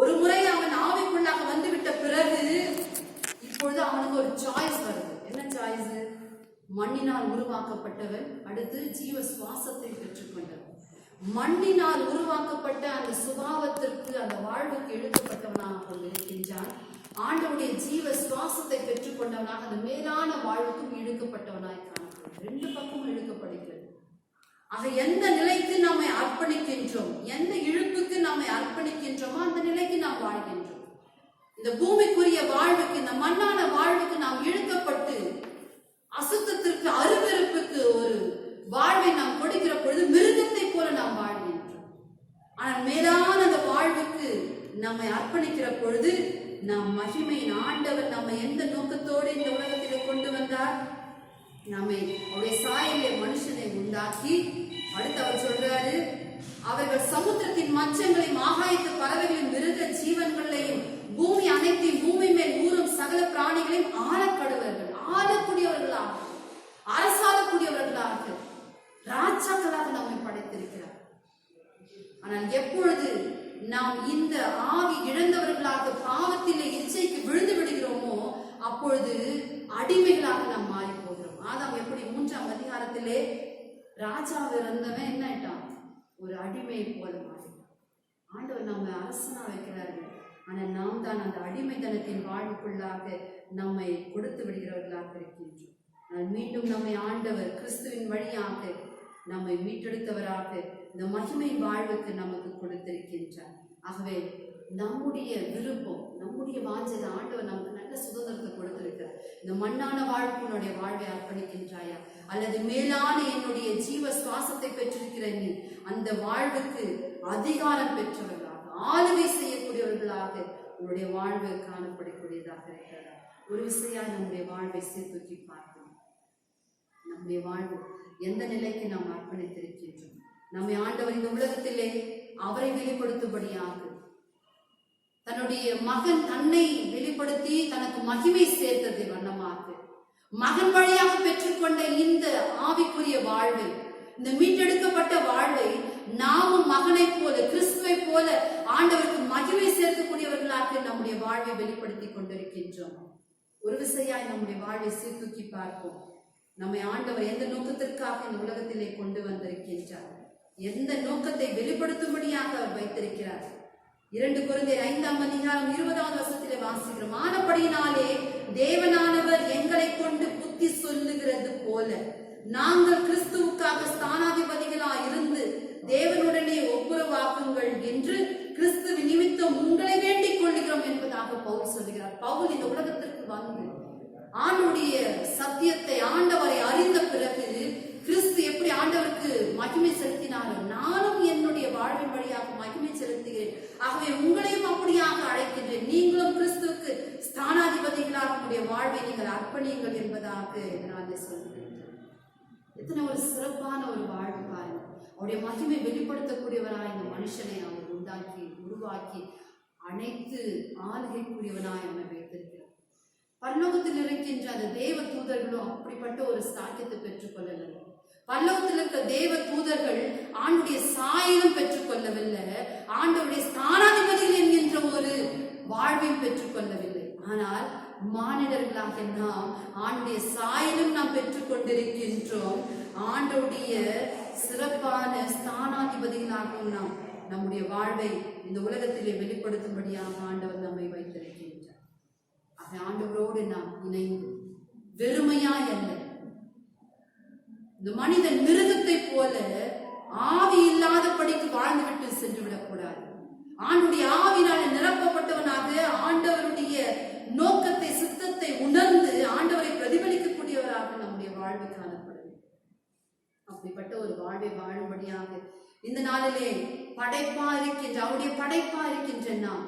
Speaker 1: ஒரு முறை அவன் ஆவிக்குள்ளாக வந்துவிட்ட பிறகு இப்பொழுது அவனுக்கு ஒரு சாய்ஸ் வருது. என்ன சாய்ஸ்? மண்ணினால் உருவாக்கப்பட்டவன், அடுத்து ஜீவ சுவாசத்தை பெற்றுக்கொண்டவன். மண்ணினால் உருவாக்கப்பட்ட அந்த சுபாவத்திற்கு, அந்த வாழ்வுக்கு இழுக்கப்பட்டவனாக இருக்கின்றான். ஆண்டவனுடைய ஜீவ சுவாசத்தை பெற்றுக்கொண்டவனாக அந்த மேலான வாழ்வுக்கும் இழுக்கப்பட்டவனாய் காணப்படுகிறது. 2 பக்கமும் இழுக்கப்படுகிறது. ஆக எந்த நிலைக்கு நம்மை அர்ப்பணிக்கின்றோம், எந்த இழுப்புக்கு நம்மை அர்ப்பணிக்கின்றோமோ அந்த நிலைக்கு நாம் வாழ்கின்றோம். இந்த பூமிக்குரிய வாழ்வுக்கு, இந்த மண்ணான வாழ்வுக்கு நாம் இழுக்கப்பட்டு அசுத்தத்திற்கு, அருவருப்புக்கு ஒரு வாழ்வை நாம் கொடுக்கிற பொழுது மிருகத்தை போல நாம் வாழ்கின்றோம். மகிமையின் ஆண்டவர் நம்ம எந்த நோக்கத்தோடு இந்த உலகத்திலே கொண்டு வந்தார்? நம்மை அவருடைய சாயலிலே மனுஷனை உண்டாக்கி, அடுத்து அவர் சொல்றாரு, அவர்கள் சமுத்திரத்தின் மச்சங்களையும் ஆகாயத்து பறவைகளின் மிருக ஜீவன்களையும் பூமி அனைத்தையும் பூமி மேல் ஊறும் சகல பிராணிகளையும் ஆளக்கடுவர்கள், ஆளக்கூடியவர்களாக, அரசாளக்கூடியவர்களாக, ராஜாக்களாக நம்மை படைத்திருக்கிறார். ஆனால் எப்பொழுது நாம் இந்த ஆவி இழந்தவர்களாக பாவத்திலே இச்சைக்கு விழுந்து விடுகிறோமோ அப்பொழுது அடிமைகளாக நாம் மாறி போகிறோம். ஆதாம் எப்படி 3ஆம் அதிகாரத்திலே ராஜாவை இருந்தவன் என்ன ஆயிட்டான்? ஒரு அடிமையை போல மாறிட்டான். ஆண்டவர் நம்ம அரசனா வைக்கிறார்கள், ஆனால் நாம் தான் அந்த அடிமைத்தனத்தின் வாழ்வுக்குள்ளாக நம்மை கொடுத்து விடுகிறவர்களாக இருக்கின்றோம். மீண்டும் நம்மை ஆண்டவர் கிறிஸ்துவின் வழியாக நம்மை மீட்டெடுத்தவராக இந்த மகிமை வாழ்வுக்கு நமக்கு கொடுத்திருக்கின்றார். ஆகவே நம்முடைய விருப்பம், நம்முடைய வாஞ்சை, ஆண்டவர் நமக்கு நல்ல சுதந்திரத்தை கொடுத்திருக்கிறார். இந்த மண்ணான வாழ்க்கையினுடைய வாழ்வை அர்ப்பணிக்கின்றாயா, அல்லது மேலான என்னுடைய ஜீவ சுவாசத்தை பெற்றிருக்கிற நீ அந்த வாழ்வுக்கு அதிகாரம் பெற்றவர்களாக, ஆளுகை செய்யக்கூடியவர்களாக உன்னுடைய வாழ்வு காணப்படக்கூடியதாக இருக்கிறதா? ஒரு விசையாக நம்முடைய வாழ்வை சீர்தூக்கி பார்க்கணும். நம்முடைய வாழ்வு எந்த நிலைக்கு நாம் அர்ப்பணித்திருக்கின்றோம்? நம்மை ஆண்டவர் இந்த உலகத்திலே அவரை வெளிப்படுத்தும்படியாக தன்னுடைய மகன் தன்னை வெளிப்படுத்தி தனக்கு மகிமை சேர்த்தது வண்ணமாக மகன் வழியாக பெற்றுக்கொண்ட இந்த ஆவிக்குரிய வாழ்வை, இந்த மீட்டெடுக்கப்பட்ட வாழ்வை நாமும் மகனை போல, கிறிஸ்துவை போல ஆண்டவருக்கு மகிமை சேர்க்கக்கூடியவர்களாக நம்முடைய வாழ்வை வெளிப்படுத்தி கொண்டிருக்கின்றோம். ஒரு விசையாய் நம்முடைய வாழ்வை சீர்தூக்கி பார்ப்போம். நம்மை ஆண்டவர் எந்த நோக்கத்திற்காக இந்த உலகத்திலே கொண்டு வந்திருக்கின்றார், எந்த நோக்கத்தை வெளிப்படுத்தும்படியாக அவர் வைத்திருக்கிறார். 2 கொரிந்தியர் 5ஆம் அதிகாரம் 20வது வசனத்திலே வாசிக்கிறோம், ஆனபடியினாலே தேவனானவர் எங்களை கொண்டு புத்தி சொல்லுகிறது போல நாங்கள் கிறிஸ்துவுக்காக ஸ்தானாதிபதிகளாய் இருந்து தேவனுடனே ஒப்புரவாக்குங்கள் என்று கிறிஸ்துவ நிமித்தம் உங்களை வேண்டிக் கொள்கிறோம் என்பதாக பவுல் சொல்லுகிறார். பவுல் இந்த உலகத்திற்கு வந்து ஆண்டுடைய சத்தியத்தை, ஆண்டவரை அறிந்த பிறகு கிறிஸ்து எப்படி ஆண்டவருக்கு மகிமை செலுத்தினாரோ நானும் என்னுடைய வாழ்வின் வழியாக மகிமை செலுத்துகிறேன். ஆகவே உங்களையும் அப்படியாக அழைக்கின்றேன். நீங்களும் கிறிஸ்துவுக்கு ஸ்தானாதிபதிகளாக உங்களுடைய வாழ்வை நீங்கள் அர்ப்பணியுங்கள் என்பதாக நான் சொல்கிறேன். எத்தனை ஒரு சிறப்பான ஒரு வாழ்வு பாருங்க. அவருடைய மகிமை வெளிப்படுத்தக்கூடியவராய் இந்த மனுஷனை அவர் உண்டாக்கி உருவாக்கி அனைத்து ஆளுகைக்குரியவனாய் அவனை வைத்திருக்கிறார். பரலோகத்தில் இருக்கின்ற அந்த தேவ தூதர்களும் அப்படிப்பட்ட ஒரு சாக்கியத்தை பெற்றுக் கொள்ளவில்லை. பரலோகத்தில் இருக்க தேவ தூதர்கள் ஆண்டுடைய சாயலும் பெற்றுக் கொள்ளவில்லை, ஆண்டவருடைய ஸ்தானாதிபதிகள் என்கின்ற ஒரு வாழ்வையும் பெற்றுக் கொள்ளவில்லை. ஆனால் மானிடர்களாக நாம் ஆண்டுடைய சாயலும் நாம் பெற்றுக் கொண்டிருக்கின்றோம். ஆண்டவருடைய சிறப்பான ஸ்தானாதிபதிகளாகவும் நாம் நம்முடைய வாழ்வை இந்த உலகத்திலே வெளிப்படுத்தும்படியாக ஆண்டவர் நம்மை வைத்திருக்கின்றார். ஆண்டவரோடு நாம் இணைந்து வெறுமையாய் அல்ல, இந்த மனிதன் மிருகத்தை போல ஆவி இல்லாதபடிக்கு வாழ்ந்துவிட்டு சென்று விடக்கூடாது. ஆண்டுடைய ஆவினால நிரப்பப்பட்டவனாக ஆண்டவருடைய நோக்கத்தை, சித்தத்தை உணர்ந்து ஆண்டவரை பிரதிபலிக்கக்கூடியவராக நம்முடைய வாழ்வு காணப்படும். அப்படிப்பட்ட ஒரு வாழ்வை வாழும்படியாக இந்த நாளிலே படைப்பா இருக்கின்ற, அவருடைய படைப்பா இருக்கின்ற நாம்,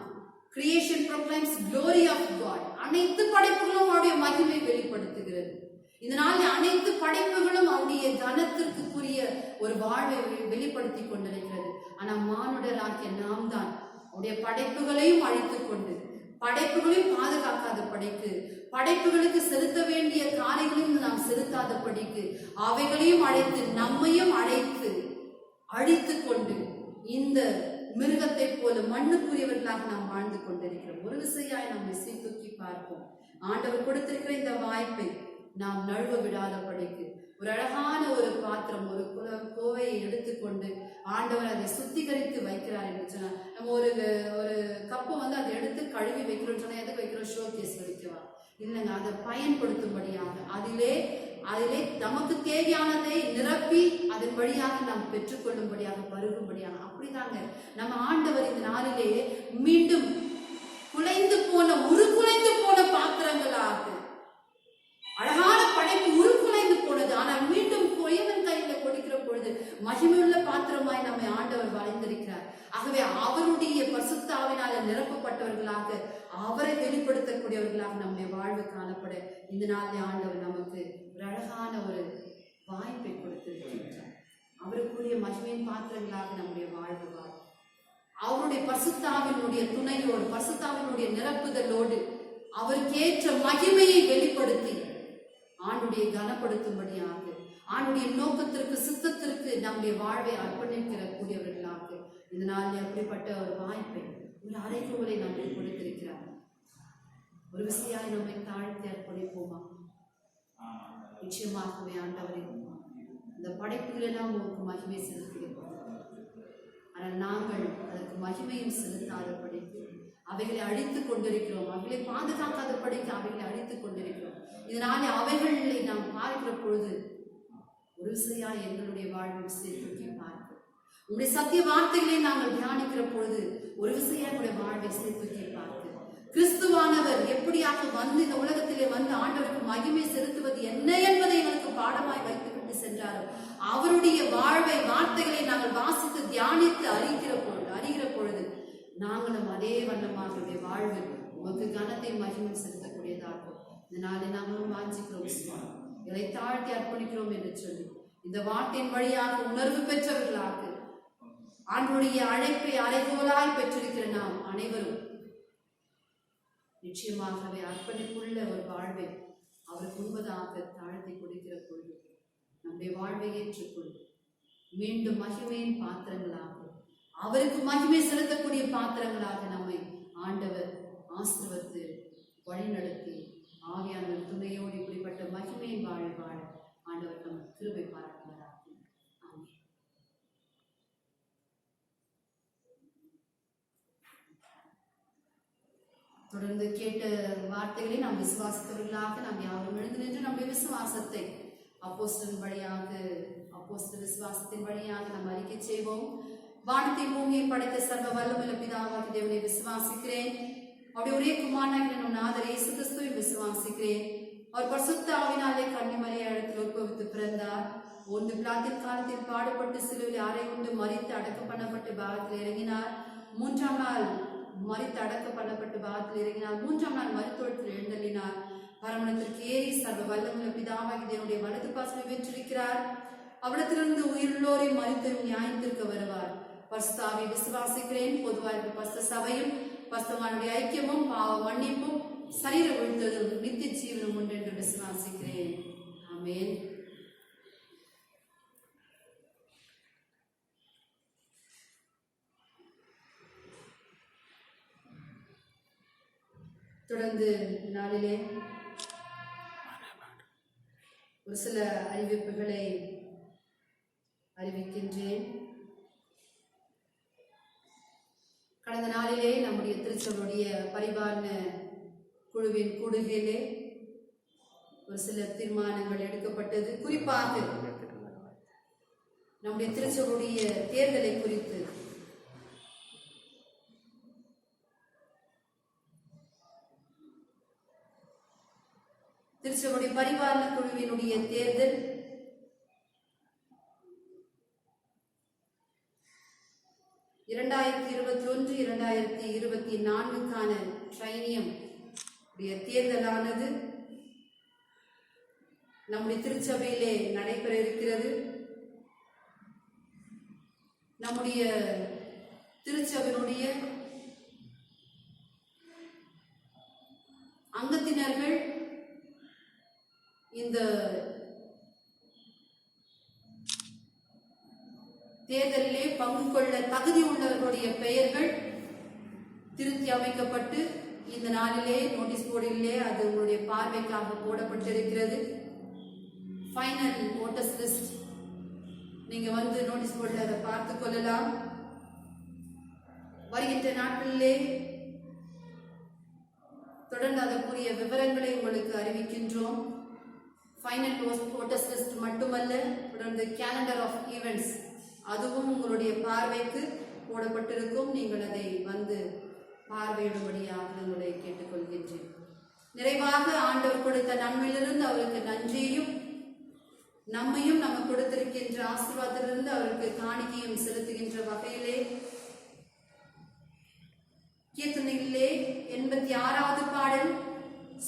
Speaker 1: creation proclaims glory of God. அனைத்து படைப்புகளும் அவருடைய மகிமை வெளிப்படுத்துகிறது. இந்த நாளில் அனைத்து படைப்புகளும் அவருடைய கனத்திற்குரிய ஒரு வாழ்வை வெளிப்படுத்தி கொண்டிருக்கிறது. ஆனால் மானுடராகிய நாம் தான் அவருடைய படைப்புகளையும் அழித்துக் கொண்டு, படைப்புகளையும் பாதுகாக்காத படிக்கு, படைப்புகளுக்கு செலுத்த வேண்டிய காரியங்களையும் நாம் செலுத்தாத படிக்கு, அவைகளையும் அழைத்து நம்மையும் அழைத்து அழித்து கொண்டு இந்த மிருகத்தை போல மண்ணுக்குரியவர்களாக நாம் வாழ்ந்து கொண்டிருக்கிறோம். ஒரு விசையாய் நம்மை சீர்தூக்கி பார்ப்போம். ஆண்டவர் கொடுத்திருக்கிற இந்த வாய்ப்பை நாம் நழுவ விடாத படிக்கு ஒரு அழகான ஒரு பாத்திரம், ஒரு கோவையை எடுத்துக்கொண்டு ஆண்டவர் அதை சுத்திகரித்து வைக்கிறார் என்று சொன்னா, நம்ம ஒரு கப்பை வந்து அதை எடுத்து கழுவி வைக்கிறோம் சொன்னா எதுக்கு வைக்கிறோம்? ஷோ கேஸ் வைக்கவா? இல்லைங்க, அதை பயன்படுத்தும்படியாக அதிலே நமக்கு தேவையானதை நிரப்பி அதன் வழியாக நாம் பெற்றுக்கொள்ளும்படியாக, பருகும்படியாக. அப்படிதாங்க நம்ம ஆண்டவர் இந்த நாளிலே மீண்டும் குலைந்து போன, உருக்குலைந்து போன பாத்திரங்களாக, அழகான படைப்பு உருக்குலைந்து போனது, ஆனால் மீண்டும் குயவன் கையில கொடுக்கிற பொழுது மகிமையுள்ள பாத்திரமாய் நம்மை ஆண்டவர் வளைந்திருக்கிறார். ஆகவே அவருடைய பரிசுத்த ஆவினால நிரப்பப்பட்டவர்களாக அவரை வெளிப்படுத்தக்கூடியவர்களாக நம்முடைய வாழ்வு காணப்பட இந்த நாளில் ஆண்டவர் நமக்கு ஒரு அழகான ஒரு வாய்ப்பை கொடுத்திருக்கின்றார். அவருக்குரிய மகிமையின் பாத்திரங்களாக நம்முடைய வாழ்வு அவருடைய பரிசுத்தாவினுடைய துணையோடு, பரிசுத்தாவினுடைய நிரப்புதலோடு அவருக்கேற்ற மகிமையை வெளிப்படுத்தி ஆண்டுடைய கனப்படுத்தும்படியாக, ஆண்டுடைய நோக்கத்திற்கு சித்தத்திற்கு நம்முடைய வாழ்வை அர்ப்பணிக்கிற கூடியவர்களாக இந்த நாளில் அப்படிப்பட்ட ஒரு வாய்ப்பை, ஒரு அறைகூவலை நம்மை கொடுத்திருக்கிறார். ஒரு விசையாய் நம்மை தாழ்த்தி அர்ப்பணிப்போமா? நிச்சயமாகவே ஆண்டவரே, இந்த படைப்புகள் எல்லாம் உங்களுக்கு மகிமை செலுத்துகிறோம். ஆனால் நாங்கள் அதற்கு மகிமையும் செலுத்தாதபடிக்கு அவைகளை அழித்துக் கொண்டிருக்கிறோம், அவைகளை பாதுகாக்காதபடிக்கு அவைகளை அழித்துக் கொண்டிருக்கிறோம். இதனாலே அவைகளை நாம் பார்க்கிற பொழுது ஒரு விசையாய் எங்களுடைய வாழ்வில் சேர்த்து பார்க்கிறோம். உங்களுடைய சத்திய வார்த்தைகளை நாங்கள் தியானிக்கிற பொழுது ஒரு விசையாய் உங்களுடைய வாழ்வை சேர்த்து பார்க்கிறோம். கிறிஸ்துவானவர் எப்படியாக வந்து இந்த உலகத்திலே வந்து ஆண்டவருக்கு மகிமை செலுத்துவது என்ன என்பதை எங்களுக்கு பாடமாய் வைத்துக் கொண்டு சென்றாரோ, அவருடைய வாழ்வை வார்த்தைகளை நாங்கள் வாசித்து தியானித்து அறிகிற பொழுது நாங்களும் அதே வண்ணமாக வாழ்வில் உமக்கு கனத்தை மகிமை செலுத்தக்கூடியதாகும். இந்த நாளை நாங்களும் வாஞ்சிக்கிறோம், இதை தாழ்த்தி அர்ப்பணிக்கிறோம் என்று சொல்லி இந்த வார்த்தையின் வழியாக உணர்வு பெற்றவர்களாக ஆண்டுடைய அழைப்பை அறைகோலாய் பெற்றிருக்கிற நாம் அனைவரும் நிச்சயமாகவே அர்ப்பணிப்புள்ள ஒரு வாழ்வை அவருக்கு முன்பதாக தாழ்த்தி கொடுக்கிற பொழுது நம்முடைய வாழ்வை ஏற்றுக்கொண்டு மீண்டும் மகிமையின் பாத்திரங்களாக, அவருக்கு மகிமை செலுத்தக்கூடிய பாத்திரங்களாக நம்மை ஆண்டவர் ஆசீர்வதித்து வழிநடத்தி ஆவியானவர் துணையோடு இப்படிப்பட்ட மகிமையின் வாழ ஆண்டவர் நம்ம கிருபை பாராட்டுகிறார். தொடர்ந்து கேட்ட வார்த்தைகளை நாம் விசுவாசித்தவர்களாக நாம் யாரும் எழுந்து நின்று நம்முடைய விசுவாசத்தை அப்போஸ்தலன் வழியாக, அப்போஸ்தல விசுவாசத்தின் வழியாக நாம் அறிக்கை செய்வோம். வானத்தை பூமியை படைத்த சர்வ வல்லமையுள்ள பிதாவாகிய தேவனை விசுவாசிக்கிறேன். அவருடைய ஒரே குமாரனாகிய நம் நாதர் இயேசு கிறிஸ்துவை விசுவாசிக்கிறேன். அவர் பரிசுத்த ஆவினாலே கன்னிமரியாளிடத்தில் உற்பவித்து பிறந்தார். ஒன்று பிலாத்தின் காலத்தில் பாடுபட்டு சிலுவையில் அறை உண்டு மரித்து அடக்கம் பண்ணப்பட்டு பாகத்தில் இறங்கினார். மூன்றாம் நாள் மரித்து அடக்கம் பண்ணப்பட்டு பாகத்தில் இறங்கினார். மூன்றாம் நாள் மருத்துவத்தில் எழுந்தள்ளினார். பரமணத்திற்கு ஏறி சர்வ வல்லமையுள்ள பிதாவாகிய தேவனுடைய வலது பாசனை வெற்றிருக்கிறார். அவ்விடத்திலிருந்து உயிருள்ளோரை மரித்து நியாயத்திற்கு வருவார். பரிசுத்தாவை விசுவாசிக்கிறேன். பொதுவாக பரிசுத்த சபையும் பரிசுத்தவானுடைய ஐக்கியமும் பாவ மன்னிப்பும் சரீர விழுத்ததும் நித்திய ஜீவனும் உண்டு என்று விசுவாசிக்கிறேன். ஆமென். தொடர்ந்து நாளிலே ஒரு சில அறிவிப்புகளை அறிவிக்கின்றேன். கடந்த நாளிலே நம்முடைய திருச்சபையுடைய பரிபாலன குழுவின் கூடுகையிலே ஒரு சில தீர்மானங்கள் எடுக்கப்பட்டது. குறிப்பாக நம்முடைய திருச்சபையுடைய தேர்தலை குறித்து திருச்சபையுடைய பரிபாலன குழுவினுடைய தேர்தல் (2021, 2024) ட்ரைனியம் தேர்தலானது நம்முடைய திருச்சபையிலே நடைபெற இருக்கிறது. நம்முடைய திருச்சபையினுடைய அங்கத்தினர்கள் இந்த தேர்தலிலே பங்கு கொள்ள தகுதி உள்ளவர்களுடைய பெயர்கள் திருத்தி அமைக்கப்பட்டு இந்த நாளிலே நோட்டீஸ் போர்டிலே அது உங்களுடைய பார்வைக்காக போடப்பட்டிருக்கிறது. ஃபைனல் ஓட்டர்ஸ் லிஸ்ட் நீங்க வந்து நோட்டீஸ் போர்டில் அதை பார்த்து கொள்ளலாம். வருகின்ற நாட்களிலே தொடர்ந்து அதற்குரிய விவரங்களை உங்களுக்கு அறிவிக்கின்றோம். ஃபைனல் ஓட்டர்ஸ் லிஸ்ட் மட்டுமல்ல, தொடர்ந்து கேலண்டர் ஆஃப் ஈவெண்ட்ஸ் அதுவும் உங்களுடைய பார்வைக்கு போடப்பட்டிருக்கும். நீங்கள் அதை வந்து பார்வையிடும்படியாக உங்களை கேட்டுக்கொள்கின்றேன். நிறைவாக ஆண்டவர் கொடுத்த நன்மையிலிருந்து அவருக்கு நன்றியும், நம்மையும் நம்ம கொடுத்திருக்கின்ற ஆசீர்வாதத்திலிருந்து அவருக்கு காணிக்கையும் செலுத்துகின்ற வகையிலே கீர்த்தனைகளிலே 86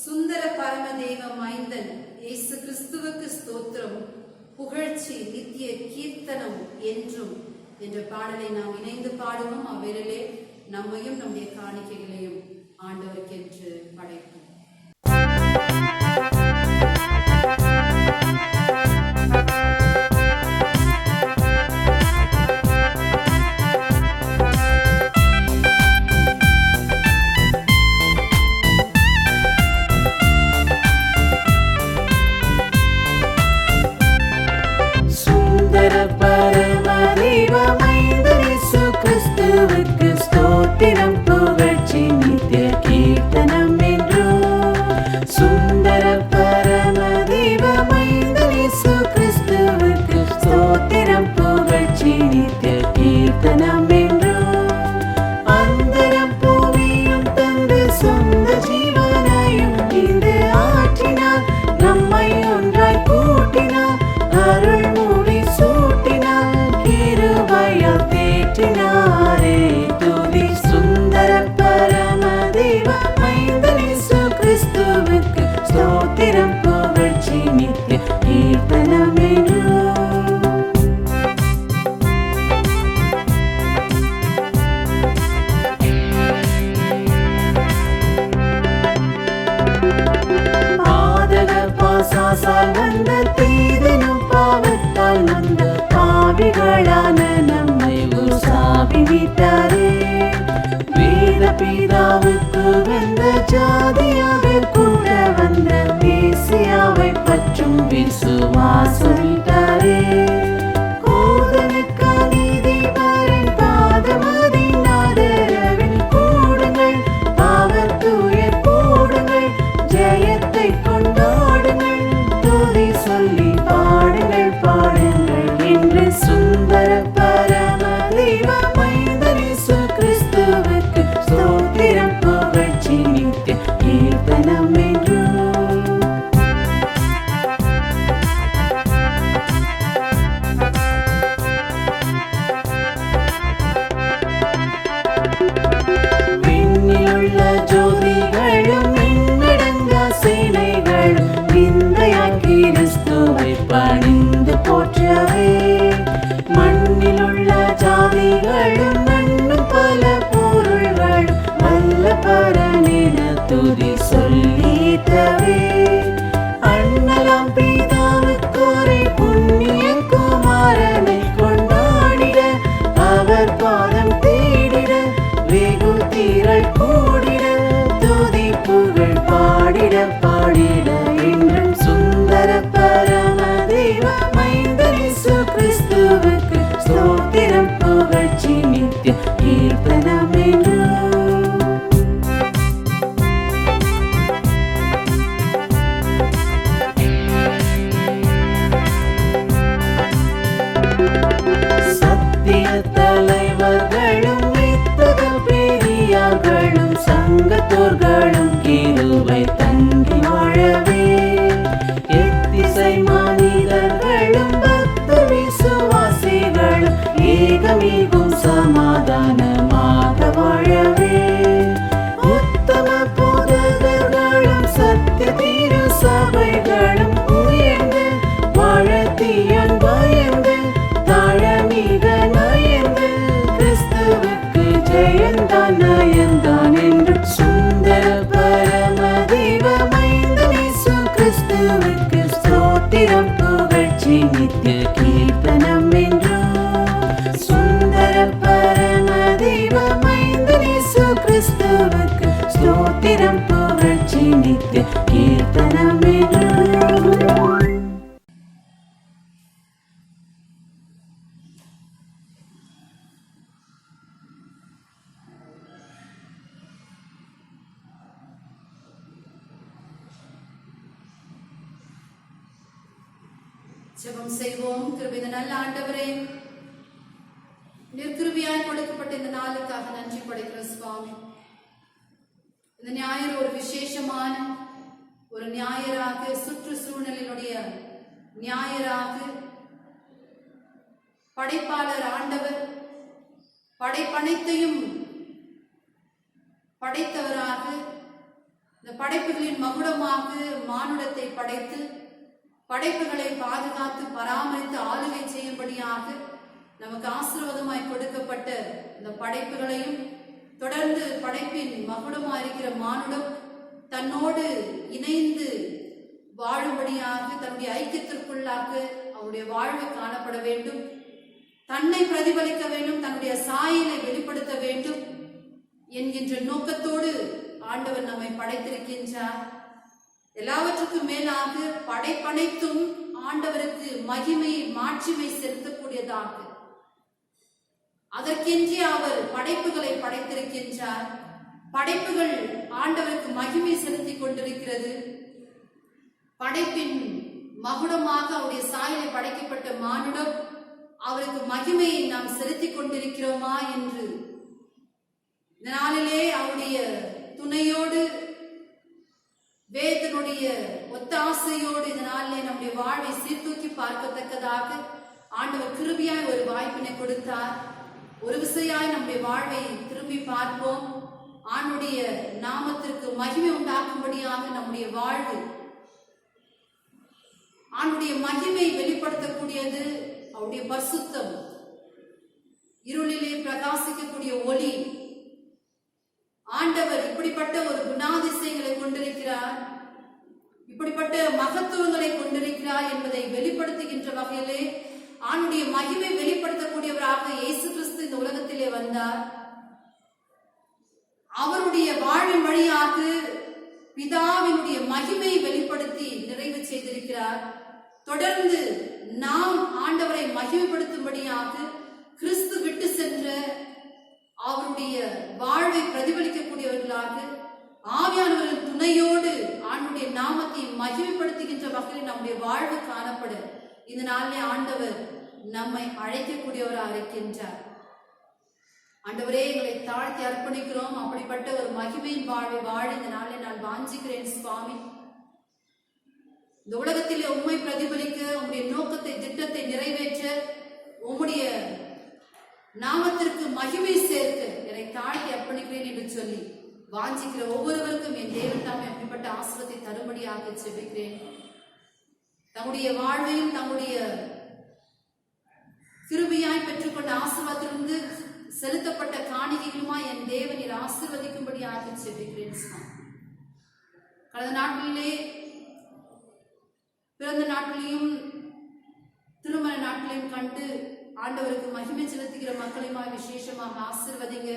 Speaker 1: சுந்தர பரமதேவ மைந்தன் இயேசு கிறிஸ்துவுக்கு ஸ்தோத்திரம், புகழ்ச்சி, நித்திய கீர்த்தனம் என்றும் என்ற பாடலை நாம் இணைந்து பாடுவோம். அவ்வேளையிலே நம்மையும் நம்முடைய காணிக்கைகளையும் ஆண்டவருக்கென்று படைப்போம்.
Speaker 5: பிதாவுக்கு வந்த ஜாதியாக கூட வந்த மேசியாவை பற்றும் விசுவாசமிட்டாரே. கோதனுக்கா நீதிபரன் பாதமதின் ஆதரவில் கூடுங்கள், அவர் தூயர் போடுங்கள், ஜெயத்தை கொண்டாடுங்கள், துதி சொல்லி பாடுங்கள் பாடுங்கள் என்று சுந்தர பரம தெய்வ மைந்தன் இயேசு கிறிஸ்துவுக்கு ஸ்தோத்திரம், புகழ்ச்சி, நித்திய கீர்த்தனம் என்று. விண்ணிலுள்ள ஜோதிகளும் எண்ணடங்கா சேனைகளும் விந்தையாய் கிறிஸ்துவை பணிந்து போற்றவே, மண்ணிலுள்ள ஜாதிகளும் நன்னும் பல பொருள்களும் வல்ல பரனின துதி சொல்லித்தவே. அண்ணலாம் பிதாவுக்கோரை புண்ணிய குமாரனை கொண்டாடிட, அவர் பாதம் தேடிட, வெகு திரள் கூடிட, துதி புகழ் பாடிட பாடிட என்றும் சுந்தர பரம தெய்வ மைந்தன் இயேசு கிறிஸ்துவுக்கு ஸ்தோத்திரம், புகழ்ச்சி, நித்திய கீர்த்தனம் என்று. சத்திய தலைவர்களும் வித்தக பெரியார்களும் சங்கத்தோர்களும் கிருபை தங்கி வாழவே, எத்திசை மனிதர்களும் பக்த விசுவாசிகளும் ஏகமிகும் சமாதானமாக வாழவே, உத்தம போதகர்களும் சத்திய திரு சபைகளும் உயர்ந்து வாழத்தியன் பயந்து தாழமிக நயந்து கிறிஸ்துவுக்கு ஜெயந்தான் நயந்தான் என்று சுந்தர பரம தெய்வ மைந்தன் இயேசு கிறிஸ்துவுக்கு ஸ்தோத்திரம், புகழ்ச்சி, நித்திய கீர்த்தனம் என்று. சுந்தர பரம தெய்வ மைந்தன் இயேசு கிறிஸ்துவுக்கு ஸ்தோத்திரம், புகழ்ச்சி, நித்திய கீர்த்தனம் என்று.
Speaker 1: ஜெபம் செய்வோம். கிருபையுள்ள நல்ல ஆண்டவரே, நிற்கிருபியாய் கொடுக்கப்பட்ட இந்த நாளுக்காக நன்றி படைக்கிற சுவாமி. இந்த ஞாயிறு ஒரு விசேஷமான ஒரு ஞாயிறாக, சுற்றுச்சூழலினுடைய ஞாயிறாக, படைப்பாளர் ஆண்டவர் படைப்பனைத்தையும் படைத்தவராக இந்த படைப்புகளின் மகுடமாக மானுடத்தை படைத்து படைப்புகளை பாதுகாத்து பராமரித்து ஆளுகை செய்யும்படியாக நமக்கு ஆசீர்வாதமாய் கொடுக்கப்பட்ட இந்த படைப்புகளையும் தொடர்ந்து படைப்பின் மகுடமாக இருக்கிற மானுடம் தன்னோடு இணைந்து வாழும்படியாக தன்னுடைய ஐக்கியத்திற்குள்ளாக அவருடைய வாழ்வு காணப்பட வேண்டும், தன்னை பிரதிபலிக்க வேண்டும், தன்னுடைய சாயலை வெளிப்படுத்த வேண்டும் என்கின்ற நோக்கத்தோடு ஆண்டவர் நம்மை படைத்திருக்கின்றார். எல்லாவற்றுக்கும் மேலாக படைப்பனைத்தும் ஆண்டவருக்கு மகிமை மாட்சிமை செலுத்தக்கூடியதாக அதற்கென்றே அவர் படைப்புகளை படைத்திருக்கின்றார். படைப்புகள் ஆண்டவருக்கு மகிமை செலுத்திக் கொண்டிருக்கிறது. படைப்பின் மகுடமாக அவருடைய சாயலை படைக்கப்பட்ட மானுடம் அவருக்கு மகிமையை நாம் செலுத்திக் கொண்டிருக்கிறோமா என்று இந்த நாளிலே அவருடைய துணையோடு வேதனுடைய ஒத்தாசையோடு இந்த நாளிலே நம்முடைய வாழ்வை சீர்தூக்கி பார்க்கத்தக்கதாக ஆண்டவர் கிருபையாய் ஒரு வாய்ப்பினை கொடுத்தார். ஒரு விசையாய் நம்முடைய வாழ்வை திரும்பி பார்ப்போம். ஆண்டுடைய நாமத்திற்கு மகிமை உண்டாக்கும்படியாக நம்முடைய வாழ்வு ஆண்டுடைய மகிமை வெளிப்படுத்தக்கூடியது. அவருடைய பரிசுத்தம், இருளிலே பிரகாசிக்கக்கூடிய ஒளி. ஆண்டவர் இப்படிப்பட்ட ஒரு குணாதிசயங்களை கொண்டிருக்கிறார், இப்படிப்பட்ட மகத்துவங்களை கொண்டிருக்கிறார் என்பதை வெளிப்படுத்துகின்ற வகையிலே ஆண்டுடைய மகிமை வெளிப்படுத்தக்கூடியவராக இயேசு கிறிஸ்து இந்த உலகத்திலே வந்தார். அவருடைய வாழ்வின் வழியாக பிதாவினுடைய மகிமை வெளிப்படுத்தி நிறைவு செய்திருக்கிறார். தொடர்ந்து நாம் ஆண்டவரை மகிமைப்படுத்தும்படியாக கிறிஸ்து விட்டு சென்ற அவருடைய வாழ்வை பிரதிபலிக்கக்கூடியவர்களாக ஆவியானவரின் துணையோடு ஆண்டுடைய நாமத்தை மகிமைப்படுத்துகின்ற வகையில் நம்முடைய வாழ்வு காணப்பட இந்த நாளிலே ஆண்டவர் நம்மை அழைக்கக்கூடியவராக இருக்கின்றார். ஆண்டவரே, எங்களை தாழ்த்தி அர்ப்பணிக்கிறோம். அப்படிப்பட்ட ஒரு மகிமையின் வாழ்வை வாழ இந்த நாளிலே நான் வாஞ்சிக்கிறேன் சுவாமி. இந்த உலகத்திலே உண்மை பிரதிபலிக்க, உம்முடைய நோக்கத்தை திட்டத்தை நிறைவேற்ற, உம்முடைய நாமத்திற்கு மகிமை சேர்க்க என்னை தாழ்த்தி அர்ப்பணிக்கிறேன் என்று சொல்லி வாஞ்சிக்கிற ஒவ்வொருவருக்கும் என் தேவன் தாமே அப்படிப்பட்ட ஆசீர்வாதத்தை தரும்படியாக செபிக்கிறேன். தம்முடைய வாழ்வையும் தம்முடைய கிருபையாய் பெற்றுக்கொண்ட ஆசீர்வாதத்திலிருந்து செலுத்தப்பட்ட காணிக்கைகளுமா என் தேவன் ஆசீர்வதிக்கும்படியாக செபிக்கிறேன். கடந்த நாட்களிலே, பிறந்த நாட்களையும் திருமண நாட்களையும் கண்டு ஆண்டவருக்கு மகிமை செலுத்துகிற மக்களையுமா விசேஷமாக ஆசீர்வதிங்க.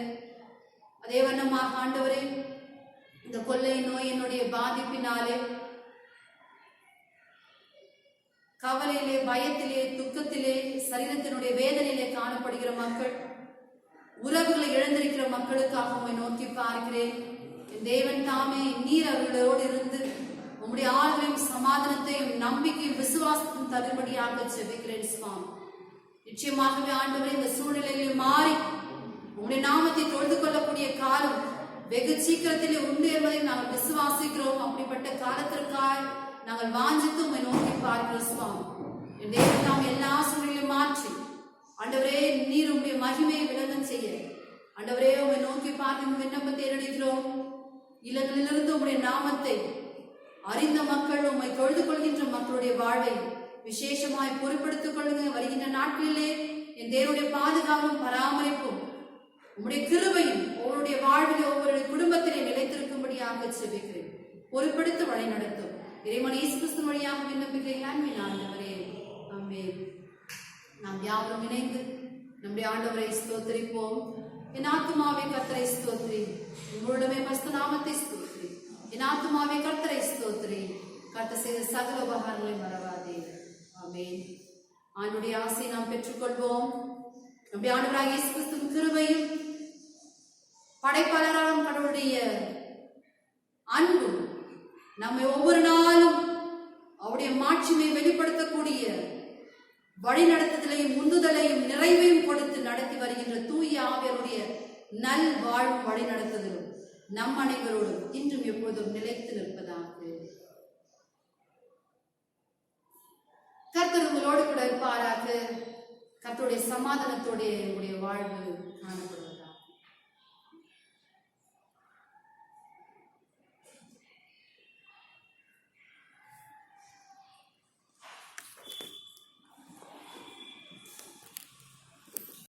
Speaker 1: அதே வண்ணமாக ஆண்டவரே, இந்த கொள்ளை நோயினுடைய பாதிப்பினாலே கவலையிலே, பயத்திலே, துக்கத்திலே, சரீரத்தினுடைய வேதனையிலே காணப்படுகிற மக்கள், உறவுகளை இழந்திருக்கிற மக்களுக்காக உம்மை நோக்கி பார்க்கிறேன். என் தேவன் தாமே நீர் அவர்களோடு இருந்து உம்முடைய ஆறுதலையும் சமாதானத்தையும் நம்பிக்கையும் விசுவாசத்தையும் தரும்படியாக செபிக்கிறேன் சுவாமி. நிச்சயமாகவே ஆண்டவரே, இந்த சூழ்நிலையில் மாறி உம்முடைய நாமத்தை தொழுது கொள்ளக்கூடிய காலம் வெகு சீக்கிரத்திலே உண்டு என்பதை நாங்கள் விசுவாசிக்கிறோம். அப்படிப்பட்ட காலத்திற்காக நாங்கள் வாஞ்சித்து உம்மை நோக்கி பார்க்கிறோம் சுவாமி. என் தேவன் தாம் எல்லா சூழ்நிலையும் மாற்றி ஆண்டவரே நீர் உம்முடைய மகிமையை விளக்கம் செய்ய ஆண்டவரே உம்மை நோக்கி பார்த்து விண்ணப்பத்தை ஏறெடுக்கிறோம். இல்லங்களிலிருந்து உம்முடைய நாமத்தை அறிந்த மக்கள், உம்மை தொழுது கொள்கின்ற மக்களுடைய வாழ்வை விசேஷமாய் பொறுப்படுத்திக் கொள்ளுங்க. வருகின்ற நாட்களிலே என் தேவனுடைய பாதுகாப்பும் பராமரிப்பும் உம்முடைய கிருபையும் ஒவ்வொருடைய வாழ்விலே ஒவ்வொருடைய குடும்பத்திலே நிலைத்திருக்கும்படியாக செபிக்கிறேன். பொறுப்படுத்தி வழி நடத்தும் இறைவன் இயேசு கிறிஸ்து வழியாக விண்ணப்பிக்கிறேன். ஆண்டவரே, ஆமென். நாம் யாவரும் இணைந்து நம்முடைய ஆண்டவரை ஸ்தோத்திரிப்போம். என் ஆத்துமாவே கர்த்தரை ஸ்தோத்திரி, உங்களுடைய மஸ்த நாமத்தை ஸ்தோத்திரி. என் ஆத்துமாவே கர்த்தரை ஸ்தோத்திரி, கர்த்தர் செய்த சகல உபகாரங்களை மறவாதே. ஆமென். ஆண்டுடைய ஆசையை நாம் பெற்றுக்கொள்வோம். நம்முடைய ஆண்டவராகிய இயேசு கிறிஸ்துவின் கிருபையும் படைப்பாளரான கடவுளுடைய அன்பும் நம்மை ஒவ்வொரு நாளும் அவருடைய மாட்சிமை வெளிப்படுத்தக்கூடிய வழிநடத்துதலையும் முந்துதலையும் நிறைவையும் கொடுத்து நடத்தி வருகின்ற தூய ஆவியருடைய நல் வாழ்வும் வழி நடத்துதலும் நம் அனைவரோடும் இன்றும் எப்போதும் நிலைத்து நிற்பதாக. கர்த்தர் உங்களோடு கூட இருப்பாராக. கர்த்தருடைய சமாதானத்தோடைய உங்களுடைய வாழ்வு காணப்படும்.